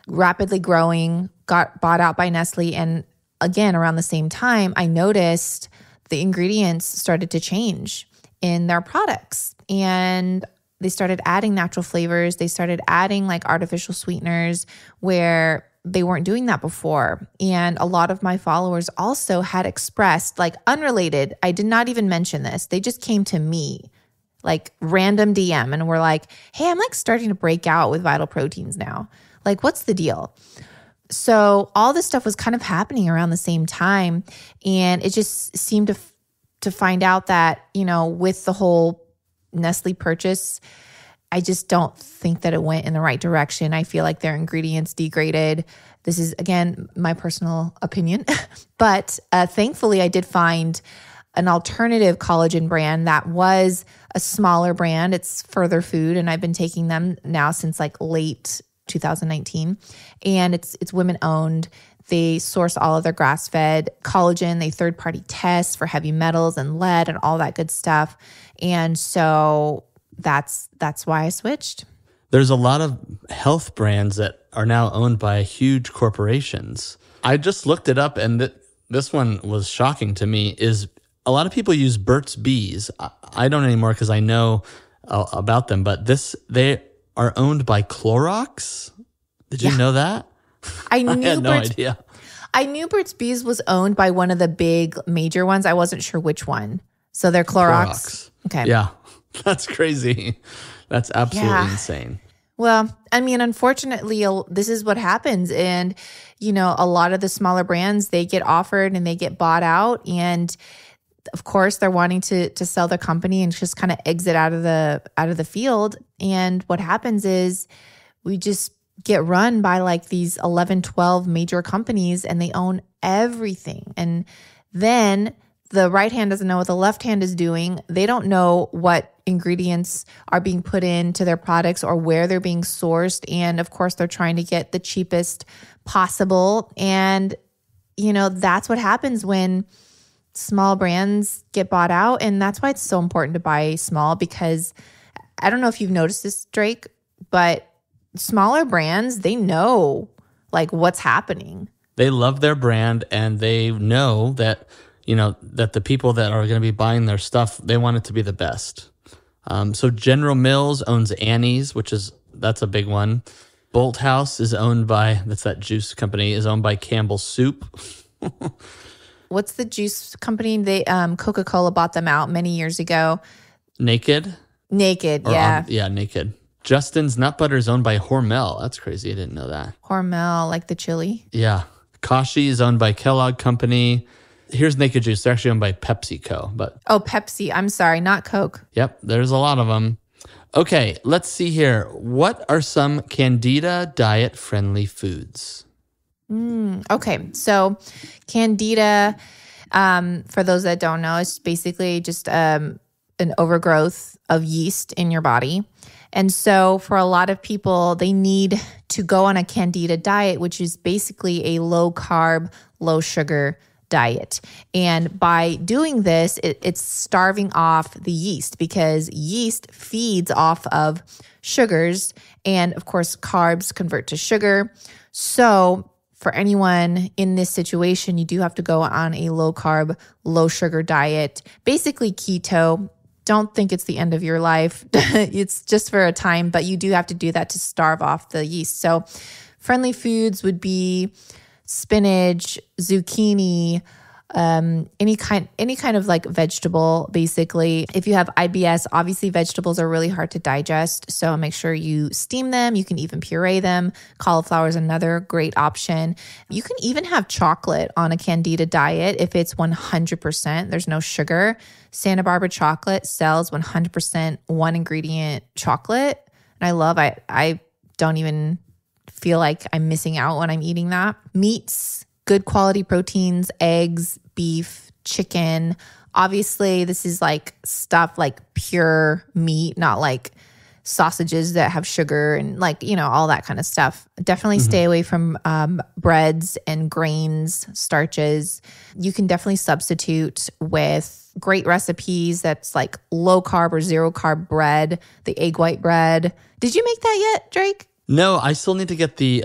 rapidly growing, got bought out by Nestle, and again, around the same time, I noticed the ingredients started to change in their products. And they started adding natural flavors. They started adding like artificial sweeteners where they weren't doing that before. And a lot of my followers also had expressed, like unrelated, I did not even mention this. They just came to me, like random DM, and were like, hey, I'm like starting to break out with Vital Proteins now. Like, what's the deal? So all this stuff was kind of happening around the same time. And it just seemed to find out that, with the whole Nestle purchase, I just don't think that it went in the right direction. I feel like their ingredients degraded. This is, again, my personal opinion. But thankfully, I did find an alternative collagen brand that was a smaller brand. It's Further Food, and I've been taking them now since like late 2019, and it's women owned. They source all of their grass-fed collagen. They third-party test for heavy metals and lead and all that good stuff. And so that's why I switched. There's a lot of health brands that are now owned by huge corporations. I just looked it up, and this one was shocking to me. Is a lot of people use Burt's Bees. I don't anymore because I know about them, but they are owned by Clorox. Did you know that? I had no idea. I knew Burt's Bees was owned by one of the big major ones. I wasn't sure which one. So they're Clorox. Okay. Yeah. That's crazy. That's absolutely insane. Well, unfortunately, this is what happens. And, a lot of the smaller brands, they get offered and they get bought out. And of course, they're wanting to sell their company and just kind of exit out of the field. And what happens is we just get run by like these 11, 12 major companies, and they own everything. And then the right hand doesn't know what the left hand is doing. They don't know what ingredients are being put into their products or where they're being sourced. And of course, they're trying to get the cheapest possible. And, that's what happens when small brands get bought out. And that's why it's so important to buy small, because I don't know if you've noticed this, Drake, but smaller brands, they know like what's happening. They love their brand, and they know that, that the people that are going to be buying their stuff, they want it to be the best. So General Mills owns Annie's, that's a big one. Bolt House is owned by, that's that juice company, is owned by Campbell's Soup. What's the juice company? They Coca-Cola bought them out many years ago. Naked, yeah. Naked. Justin's Nut Butter is owned by Hormel. That's crazy. I didn't know that. Hormel, like the chili? Yeah. Kashi is owned by Kellogg Company. Here's Naked Juice. They're actually owned by PepsiCo. Pepsi. I'm sorry, not Coke. Yep, there's a lot of them. Okay, let's see here. What are some Candida diet-friendly foods? Okay, so Candida, for those that don't know, it's basically just an overgrowth of yeast in your body. And so for a lot of people, they need to go on a Candida diet, which is basically a low carb, low sugar diet. And by doing this, it's starving off the yeast, because yeast feeds off of sugars. And of course, carbs convert to sugar. So for anyone in this situation, you do have to go on a low carb, low sugar diet, basically keto. Don't think it's the end of your life. It's just for a time, but you do have to do that to starve off the yeast. So friendly foods would be spinach, zucchini, any kind of like vegetable, basically. If you have IBS, obviously vegetables are really hard to digest. So make sure you steam them. You can even puree them. Cauliflower is another great option. You can even have chocolate on a Candida diet if it's 100%. There's no sugar. Santa Barbara chocolate sells 100% one ingredient chocolate. And I don't even feel like I'm missing out when I'm eating that. Meats good quality proteins, eggs, beef, chicken. Obviously, this is like stuff like pure meat, not like sausages that have sugar and like, all that kind of stuff. Definitely stay away from breads and grains, starches. You can definitely substitute with great recipes that's like low carb or zero carb bread, the egg white bread. Did you make that yet, Drake? No, I still need to get the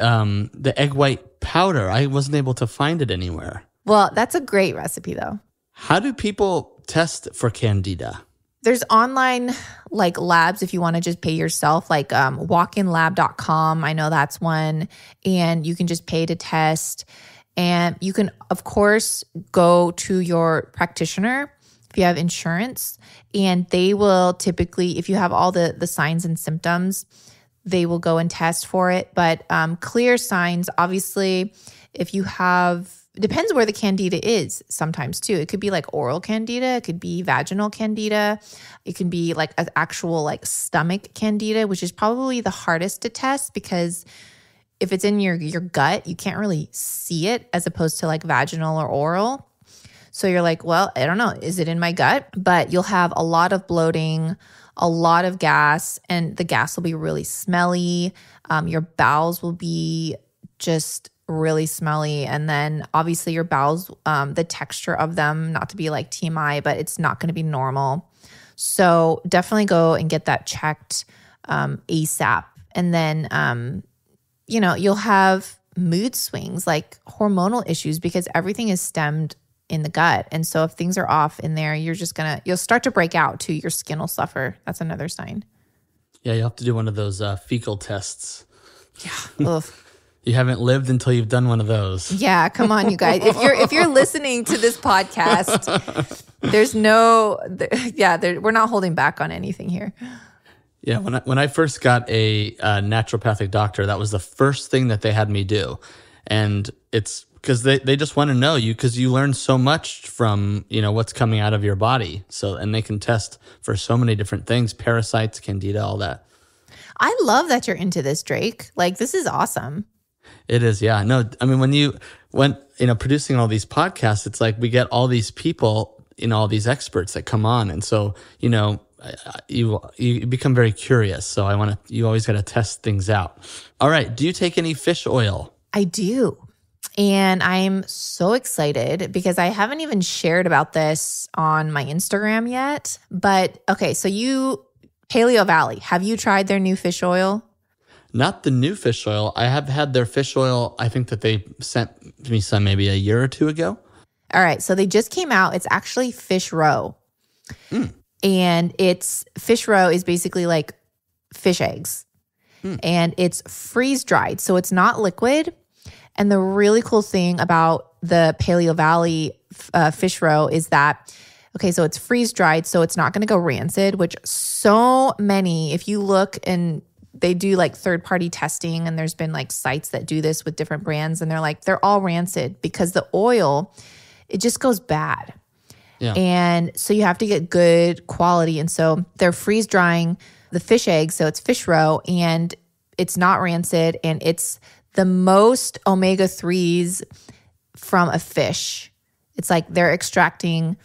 egg white powder. I wasn't able to find it anywhere. Well, that's a great recipe though. How do people test for Candida? There's online like labs if you want to just pay yourself, like walkinlab.com. I know that's one. And you can just pay to test. And you can, of course, go to your practitioner if you have insurance. And they will typically, if you have all the signs and symptoms, they will go and test for it. But clear signs, obviously, if you have, depends where the candida is sometimes too. It could be like oral candida. It could be vaginal candida. It can be like an actual like stomach candida, which is probably the hardest to test because if it's in your gut, you can't really see it as opposed to like vaginal or oral. So you're like, well, I don't know. Is it in my gut? But you'll have a lot of bloating, a lot of gas, and the gas will be really smelly. Your bowels will be just really smelly. And then obviously your bowels, the texture of them, not to be like TMI, but it's not going to be normal. So definitely go and get that checked ASAP. And then, you'll have mood swings, like hormonal issues, because everything is stemmed in the gut. And so if things are off in there, you'll start to break out too. Your skin will suffer. That's another sign. Yeah, you'll have to do one of those fecal tests. Yeah. Ugh. You haven't lived until you've done one of those. Yeah, come on, you guys. If you're listening to this podcast, we're not holding back on anything here. Yeah, when I first got a naturopathic doctor, that was the first thing that they had me do, and it's because they just want to know you because you learn so much from what's coming out of your body. So and they can test for so many different things, parasites, candida, all that. I love that you're into this, Drake. Like this is awesome. It is, yeah. No, I mean, when producing all these podcasts, it's like we get all these people, all these experts that come on. And so, you become very curious. So you always got to test things out. All right. Do you take any fish oil? I do. And I'm so excited because I haven't even shared about this on my Instagram yet. But okay, so Paleo Valley, have you tried their new fish oil? Not the new fish oil. I have had their fish oil. I think that they sent me some maybe a year or two ago. All right. So they just came out. It's actually fish roe. And fish roe is basically like fish eggs. And it's freeze dried. So it's not liquid. And the really cool thing about the Paleo Valley fish roe is that, okay, so it's freeze dried. So it's not going to go rancid, which so many, if you look and they do like third-party testing, and there's been like sites that do this with different brands, and they're all rancid because the oil, it just goes bad. Yeah. And so you have to get good quality. And so they're freeze drying the fish eggs, so it's fish roe, and it's not rancid, and it's the most omega-3s from a fish. It's like they're extracting,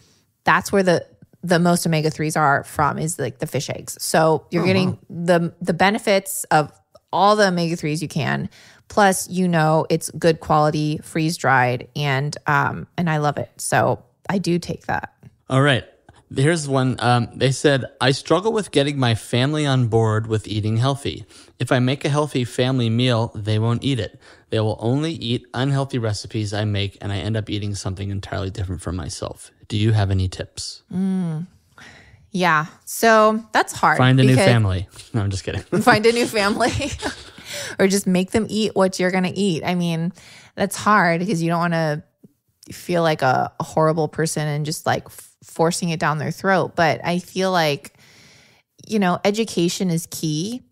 that's where the most omega-3s are from, is like the fish eggs. So you're getting the benefits of all the omega-3s you can, plus it's good quality, freeze-dried, and I love it. So I do take that. All right. Here's one. They said, I struggle with getting my family on board with eating healthy. If I make a healthy family meal, they won't eat it. They will only eat unhealthy recipes I make, and I end up eating something entirely different from myself. Do you have any tips? Yeah. So that's hard. Find a new family. No, I'm just kidding. Find a new family or just make them eat what you're going to eat. I mean, that's hard because you don't want to feel like a horrible person and just like forcing it down their throat. But I feel like, education is key.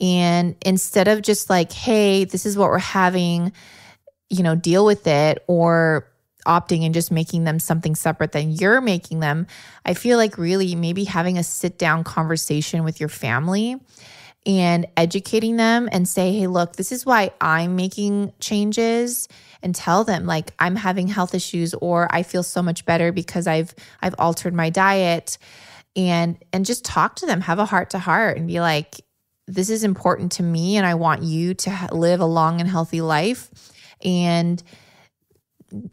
And instead of just like, hey, this is what we're having, deal with it, or opting and just making them something separate than you're making them, I feel like really maybe having a sit down conversation with your family and educating them and say, hey, look, this is why I'm making changes, and tell them like I'm having health issues or I feel so much better because I've altered my diet, and just talk to them, have a heart to heart and be like, this is important to me and I want you to live a long and healthy life. And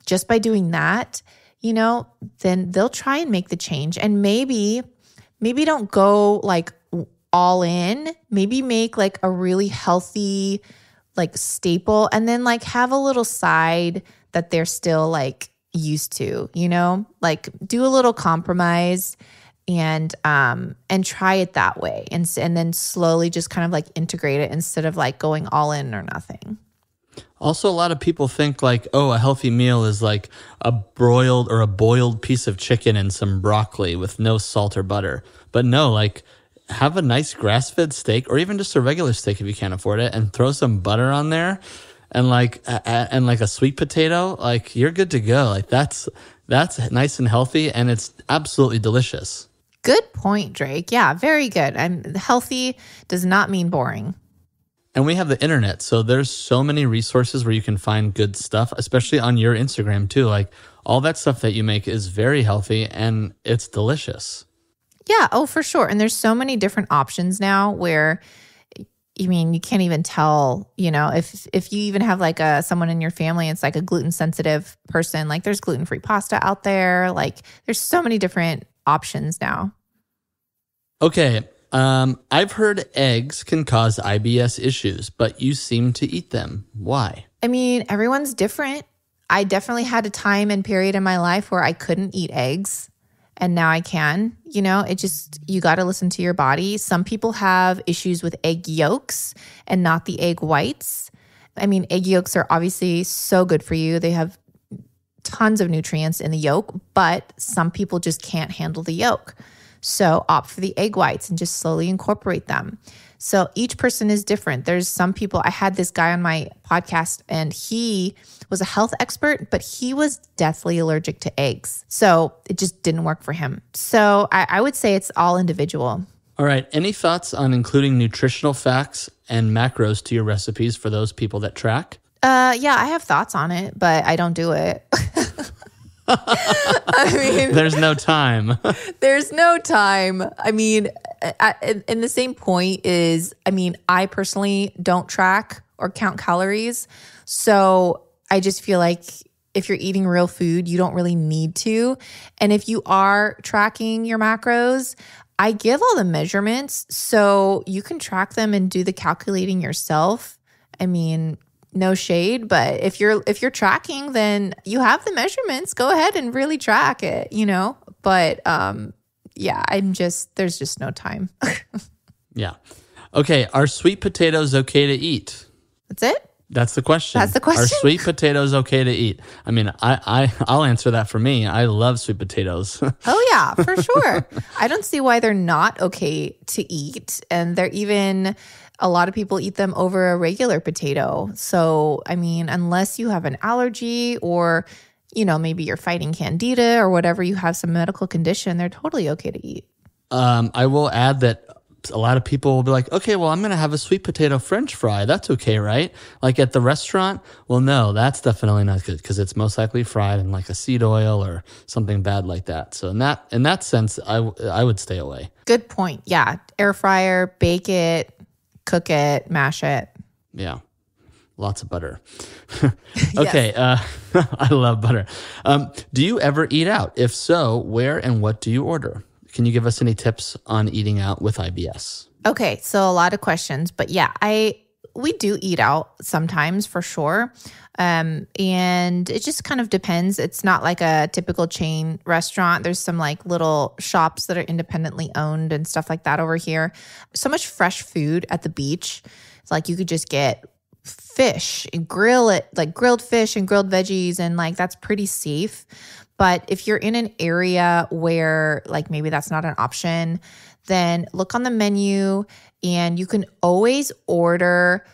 just by doing that, then they'll try and make the change. And maybe don't go like all in, maybe make like a really healthy like staple, and then like have a little side that they're still like used to, like do a little compromise and try it that way. And then slowly just kind of like integrate it instead of like going all in or nothing. Also, a lot of people think like, oh, a healthy meal is like a broiled or a boiled piece of chicken and some broccoli with no salt or butter. But no, like have a nice grass-fed steak or even just a regular steak if you can't afford it, and throw some butter on there and like a sweet potato. Like you're good to go. Like that's nice and healthy, and it's absolutely delicious. Good point, Drake. Yeah, very good. And healthy does not mean boring. And we have the internet, so there's so many resources where you can find good stuff, especially on your Instagram too. Like all that stuff that you make is very healthy and it's delicious. Yeah, oh, for sure. And there's so many different options now where, you can't even tell, if you even have like someone in your family, it's like a gluten sensitive person, like there's gluten-free pasta out there. Like there's so many different options now. Okay. I've heard eggs can cause IBS issues, but you seem to eat them. Why? Everyone's different. I definitely had a time and period in my life where I couldn't eat eggs, and now I can. You got to listen to your body. Some people have issues with egg yolks and not the egg whites. Egg yolks are obviously so good for you. They have tons of nutrients in the yolk, but some people just can't handle the yolk. So opt for the egg whites and just slowly incorporate them. So each person is different. There's some people, I had this guy on my podcast and he was a health expert, but he was deathly allergic to eggs. So it just didn't work for him. So I would say it's all individual. All right. Any thoughts on including nutritional facts and macros to your recipes for those people that track? Yeah, I have thoughts on it, but I don't do it. There's no time. There's no time. And the same point is, I personally don't track or count calories. So I just feel like if you're eating real food, you don't really need to. And if you are tracking your macros, I give all the measurements so you can track them and do the calculating yourself. No shade, but if you're tracking, then you have the measurements. Go ahead and really track it, But yeah, there's just no time. Yeah. Okay. Are sweet potatoes okay to eat? That's it? That's the question. That's the question. Are sweet potatoes okay to eat? I'll answer that for me. I love sweet potatoes. Oh yeah, for sure. I don't see why they're not okay to eat. And they're even, a lot of people eat them over a regular potato. So, unless you have an allergy or, maybe you're fighting candida or whatever, you have some medical condition, they're totally okay to eat. I will add that a lot of people will be like, okay, well, I'm going to have a sweet potato French fry. That's okay, right? Like at the restaurant? Well, no, that's definitely not good because it's most likely fried in like a seed oil or something bad like that. So in that sense, I would stay away. Good point. Yeah. Air fryer, bake it, cook it, mash it. Yeah. Lots of butter. Okay. I love butter. Do you ever eat out? If so, where and what do you order? Can you give us any tips on eating out with IBS? Okay, so a lot of questions, but yeah, we do eat out sometimes for sure. And it just kind of depends. It's not like a typical chain restaurant. There's some like little shops that are independently owned and stuff like that over here. So much fresh food at the beach. It's like you could just get fish and grill it, like grilled fish and grilled veggies, and like that's pretty safe. But if you're in an area where like maybe that's not an option, then look on the menu and you can always order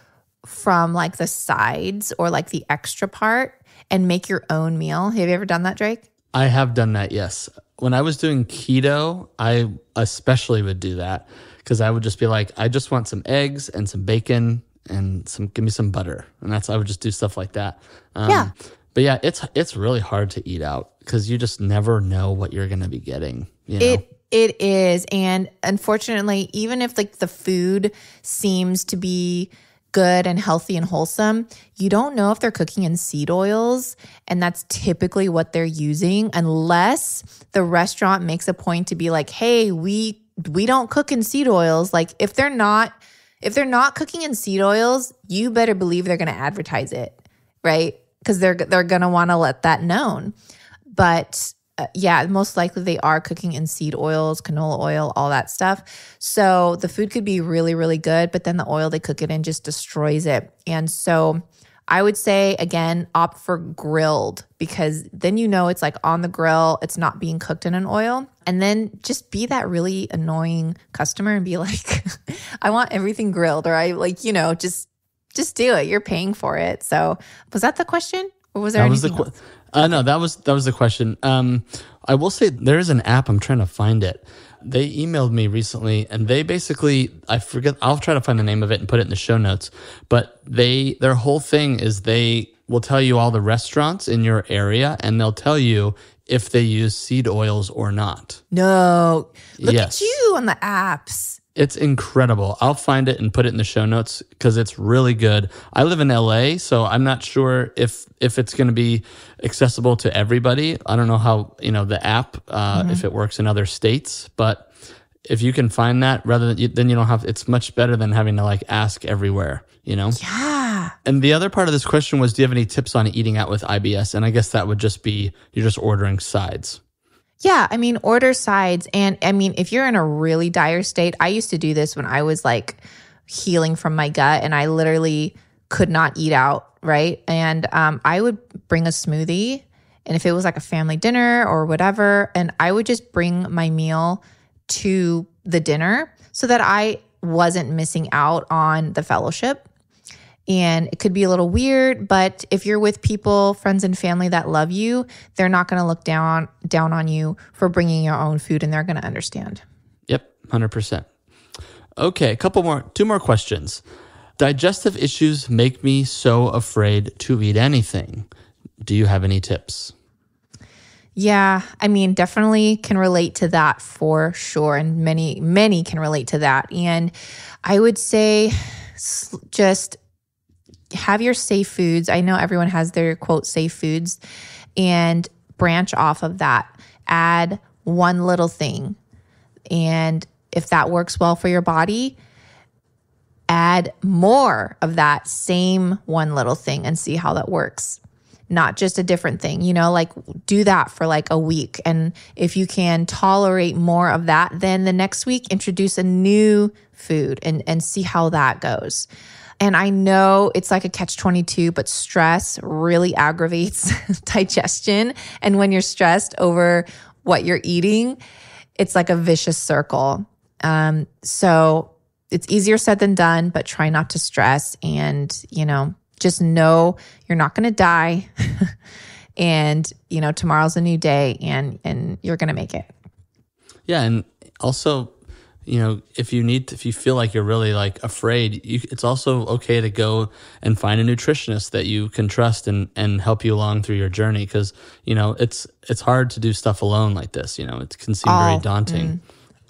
from like the sides or like the extra part and make your own meal. Have you ever done that, Drake? I have done that, yes. When I was doing keto, I especially would do that because I would just be like, I just want some eggs and some bacon and give me some butter. And I would just do stuff like that. Yeah. But yeah, it's really hard to eat out because you just never know what you're going to be getting. You know? It is. And unfortunately, even if like the food seems to be good and healthy and wholesome, you don't know if they're cooking in seed oils. And that's typically what they're using, unless the restaurant makes a point to be like, hey, we don't cook in seed oils. Like if they're not cooking in seed oils, you better believe they're going to advertise it, right? Because they're going to want to let that known. But yeah, most likely they are cooking in seed oils, canola oil, all that stuff. So the food could be really, really good, but then the oil they cook it in just destroys it. And so I would say, again, opt for grilled, because then you know it's like on the grill, it's not being cooked in an oil. And then just be that really annoying customer and be like, I want everything grilled, or I like, just do it. You're paying for it. So was that the question? Or was there anything else? No, that was the question. I will say there is an app. I'm trying to find it. They emailed me recently, and they basically, I forget, I'll try to find the name of it and put it in the show notes. But their whole thing is they will tell you all the restaurants in your area, and they'll tell you if they use seed oils or not. No, look at you on the apps. It's incredible. I'll find it and put it in the show notes because it's really good. I live in LA, so I'm not sure if it's going to be accessible to everybody. I don't know how, the app, if it works in other states, but if you can find that, then you don't have, it's much better than having to like ask everywhere, Yeah. And the other part of this question was, do you have any tips on eating out with IBS? And I guess that would just be, you're just ordering sides. Yeah, order sides. And if you're in a really dire state, I used to do this when I was like healing from my gut and I literally could not eat out, right? And I would bring a smoothie, and if it was like a family dinner or whatever, and I would just bring my meal to the dinner so that I wasn't missing out on the fellowship. And it could be a little weird, but if you're with people, friends and family that love you, they're not going to look down on you for bringing your own food, and they're going to understand. Yep, 100%. Okay, two more questions. Digestive issues make me so afraid to eat anything. Do you have any tips? Yeah, definitely can relate to that for sure. And many, many can relate to that. And I would say just have your safe foods. I know everyone has their quote safe foods, and branch off of that. Add one little thing. And if that works well for your body, add more of that same one little thing and see how that works. Not just a different thing, like do that for like a week. And if you can tolerate more of that, then the next week introduce a new food and see how that goes. And I know it's like a catch-22, but stress really aggravates digestion. And when you're stressed over what you're eating, it's like a vicious circle. So it's easier said than done, but try not to stress. And, just know you're not going to die. And, tomorrow's a new day, and you're going to make it. Yeah. And also, if you feel like you're really like afraid, it's also okay to go and find a nutritionist that you can trust and help you along through your journey. Cause it's hard to do stuff alone like this. It can seem very daunting.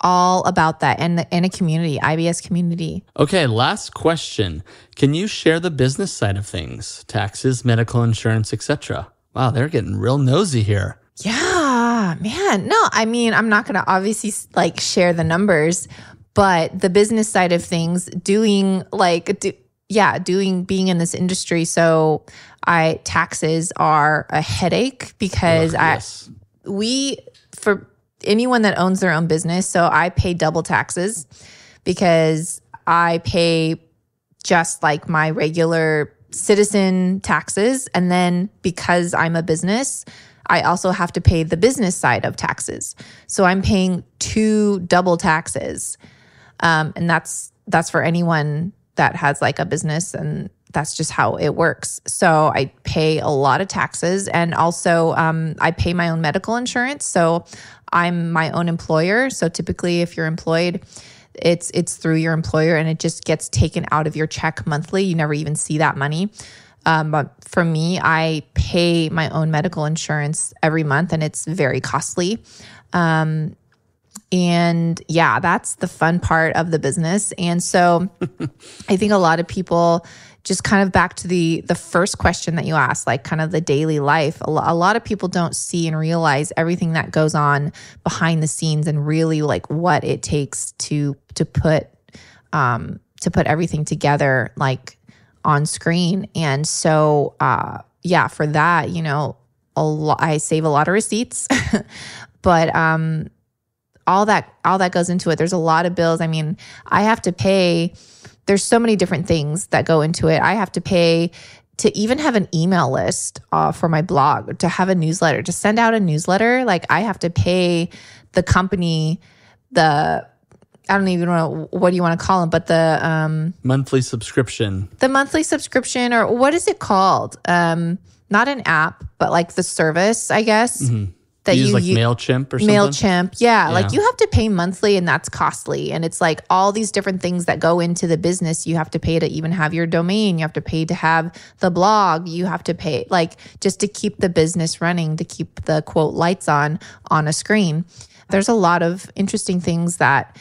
All about that. And in a community, IBS community. Okay. Last question. Can you share the business side of things? Taxes, medical insurance, etc. Wow. They're getting real nosy here. Yeah, man. No, I'm not going to obviously like share the numbers, but the business side of things, being in this industry. So taxes are a headache because for anyone that owns their own business. So I pay double taxes because I pay just like my regular citizen taxes. And then because I'm a business, I also have to pay the business side of taxes. So I'm paying 2 double taxes. And that's for anyone that has like a business, and that's just how it works. So I pay a lot of taxes, and also I pay my own medical insurance. So I'm my own employer. So typically if you're employed, it's through your employer and it just gets taken out of your check monthly. You never even see that money. But for me, I pay my own medical insurance every month and it's very costly. And yeah, that's the fun part of the business. And so I think a lot of people, just kind of back to the first question that you asked, like kind of the daily life, a lot of people don't see and realize everything that goes on behind the scenes and really like what it takes to put everything together like on screen. And so, yeah, for that, you know, I save a lot of receipts, but, all that goes into it. There's a lot of bills. I mean, I have to pay, there's so many different things that go into it. I have to pay to even have an email list for my blog, to have a newsletter, to send out a newsletter. Like I have to pay the company, I don't even know, what do you want to call them, but the monthly subscription. The monthly subscription, or what is it called? Not an app, but like the service, I guess. Mm-hmm. That you use like MailChimp or something? MailChimp, yeah. Like you have to pay monthly and that's costly. And it's like all these different things that go into the business. You have to pay to even have your domain. You have to pay to have the blog. You have to pay like just to keep the business running, to keep the quote lights on a screen. There's a lot of interesting things that,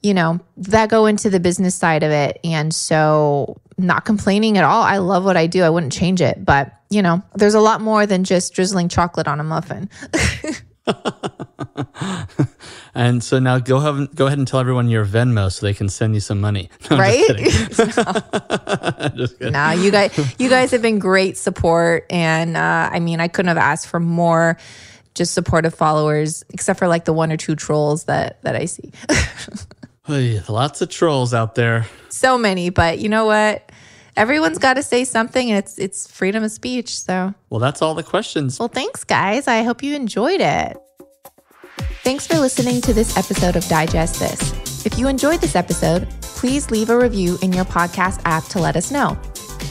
you know, that go into the business side of it. And so not complaining at all. I love what I do. I wouldn't change it. But, you know, there's a lot more than just drizzling chocolate on a muffin. And so now go ahead and tell everyone your Venmo so they can send you some money. No, right? Just kidding. No, you guys have been great support. And I mean, I couldn't have asked for more just supportive followers, except for like the one or two trolls that I see. Lots of trolls out there. So many, but you know what? Everyone's got to say something, and it's freedom of speech. So, well, that's all the questions. Well, thanks, guys. I hope you enjoyed it. Thanks for listening to this episode of Digest This. If you enjoyed this episode, please leave a review in your podcast app to let us know.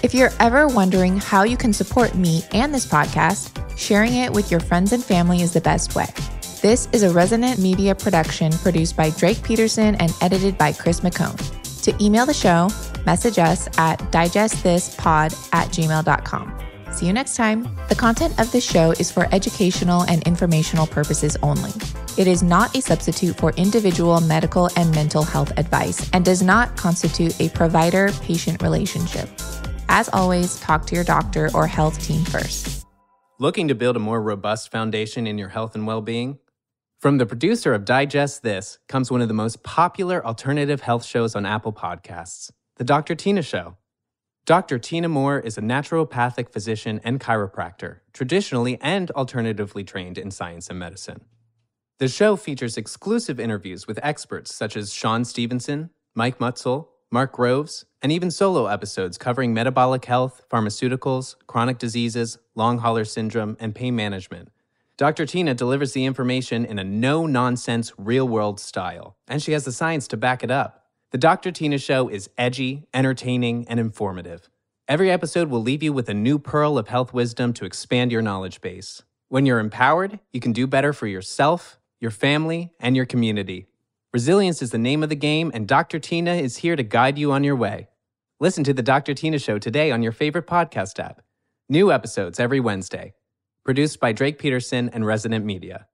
If you're ever wondering how you can support me and this podcast, sharing it with your friends and family is the best way. This is a Resonant Media production produced by Drake Peterson and edited by Chris McCone. To email the show, message us at digestThisPod@gmail.com. See you next time. The content of this show is for educational and informational purposes only. It is not a substitute for individual medical and mental health advice and does not constitute a provider-patient relationship. As always, talk to your doctor or health team first. Looking to build a more robust foundation in your health and well-being? From the producer of Digest This comes one of the most popular alternative health shows on Apple Podcasts, The Dr. Tina Show. Dr. Tina Moore is a naturopathic physician and chiropractor, traditionally and alternatively trained in science and medicine. The show features exclusive interviews with experts such as Sean Stevenson, Mike Mutzel, Mark Groves, and even solo episodes covering metabolic health, pharmaceuticals, chronic diseases, long hauler syndrome, and pain management. Dr. Tina delivers the information in a no-nonsense, real-world style, and she has the science to back it up. The Dr. Tina Show is edgy, entertaining, and informative. Every episode will leave you with a new pearl of health wisdom to expand your knowledge base. When you're empowered, you can do better for yourself, your family, and your community. Resilience is the name of the game, and Dr. Tina is here to guide you on your way. Listen to The Dr. Tina Show today on your favorite podcast app. New episodes every Wednesday. Produced by Drake Peterson and Resonant Media.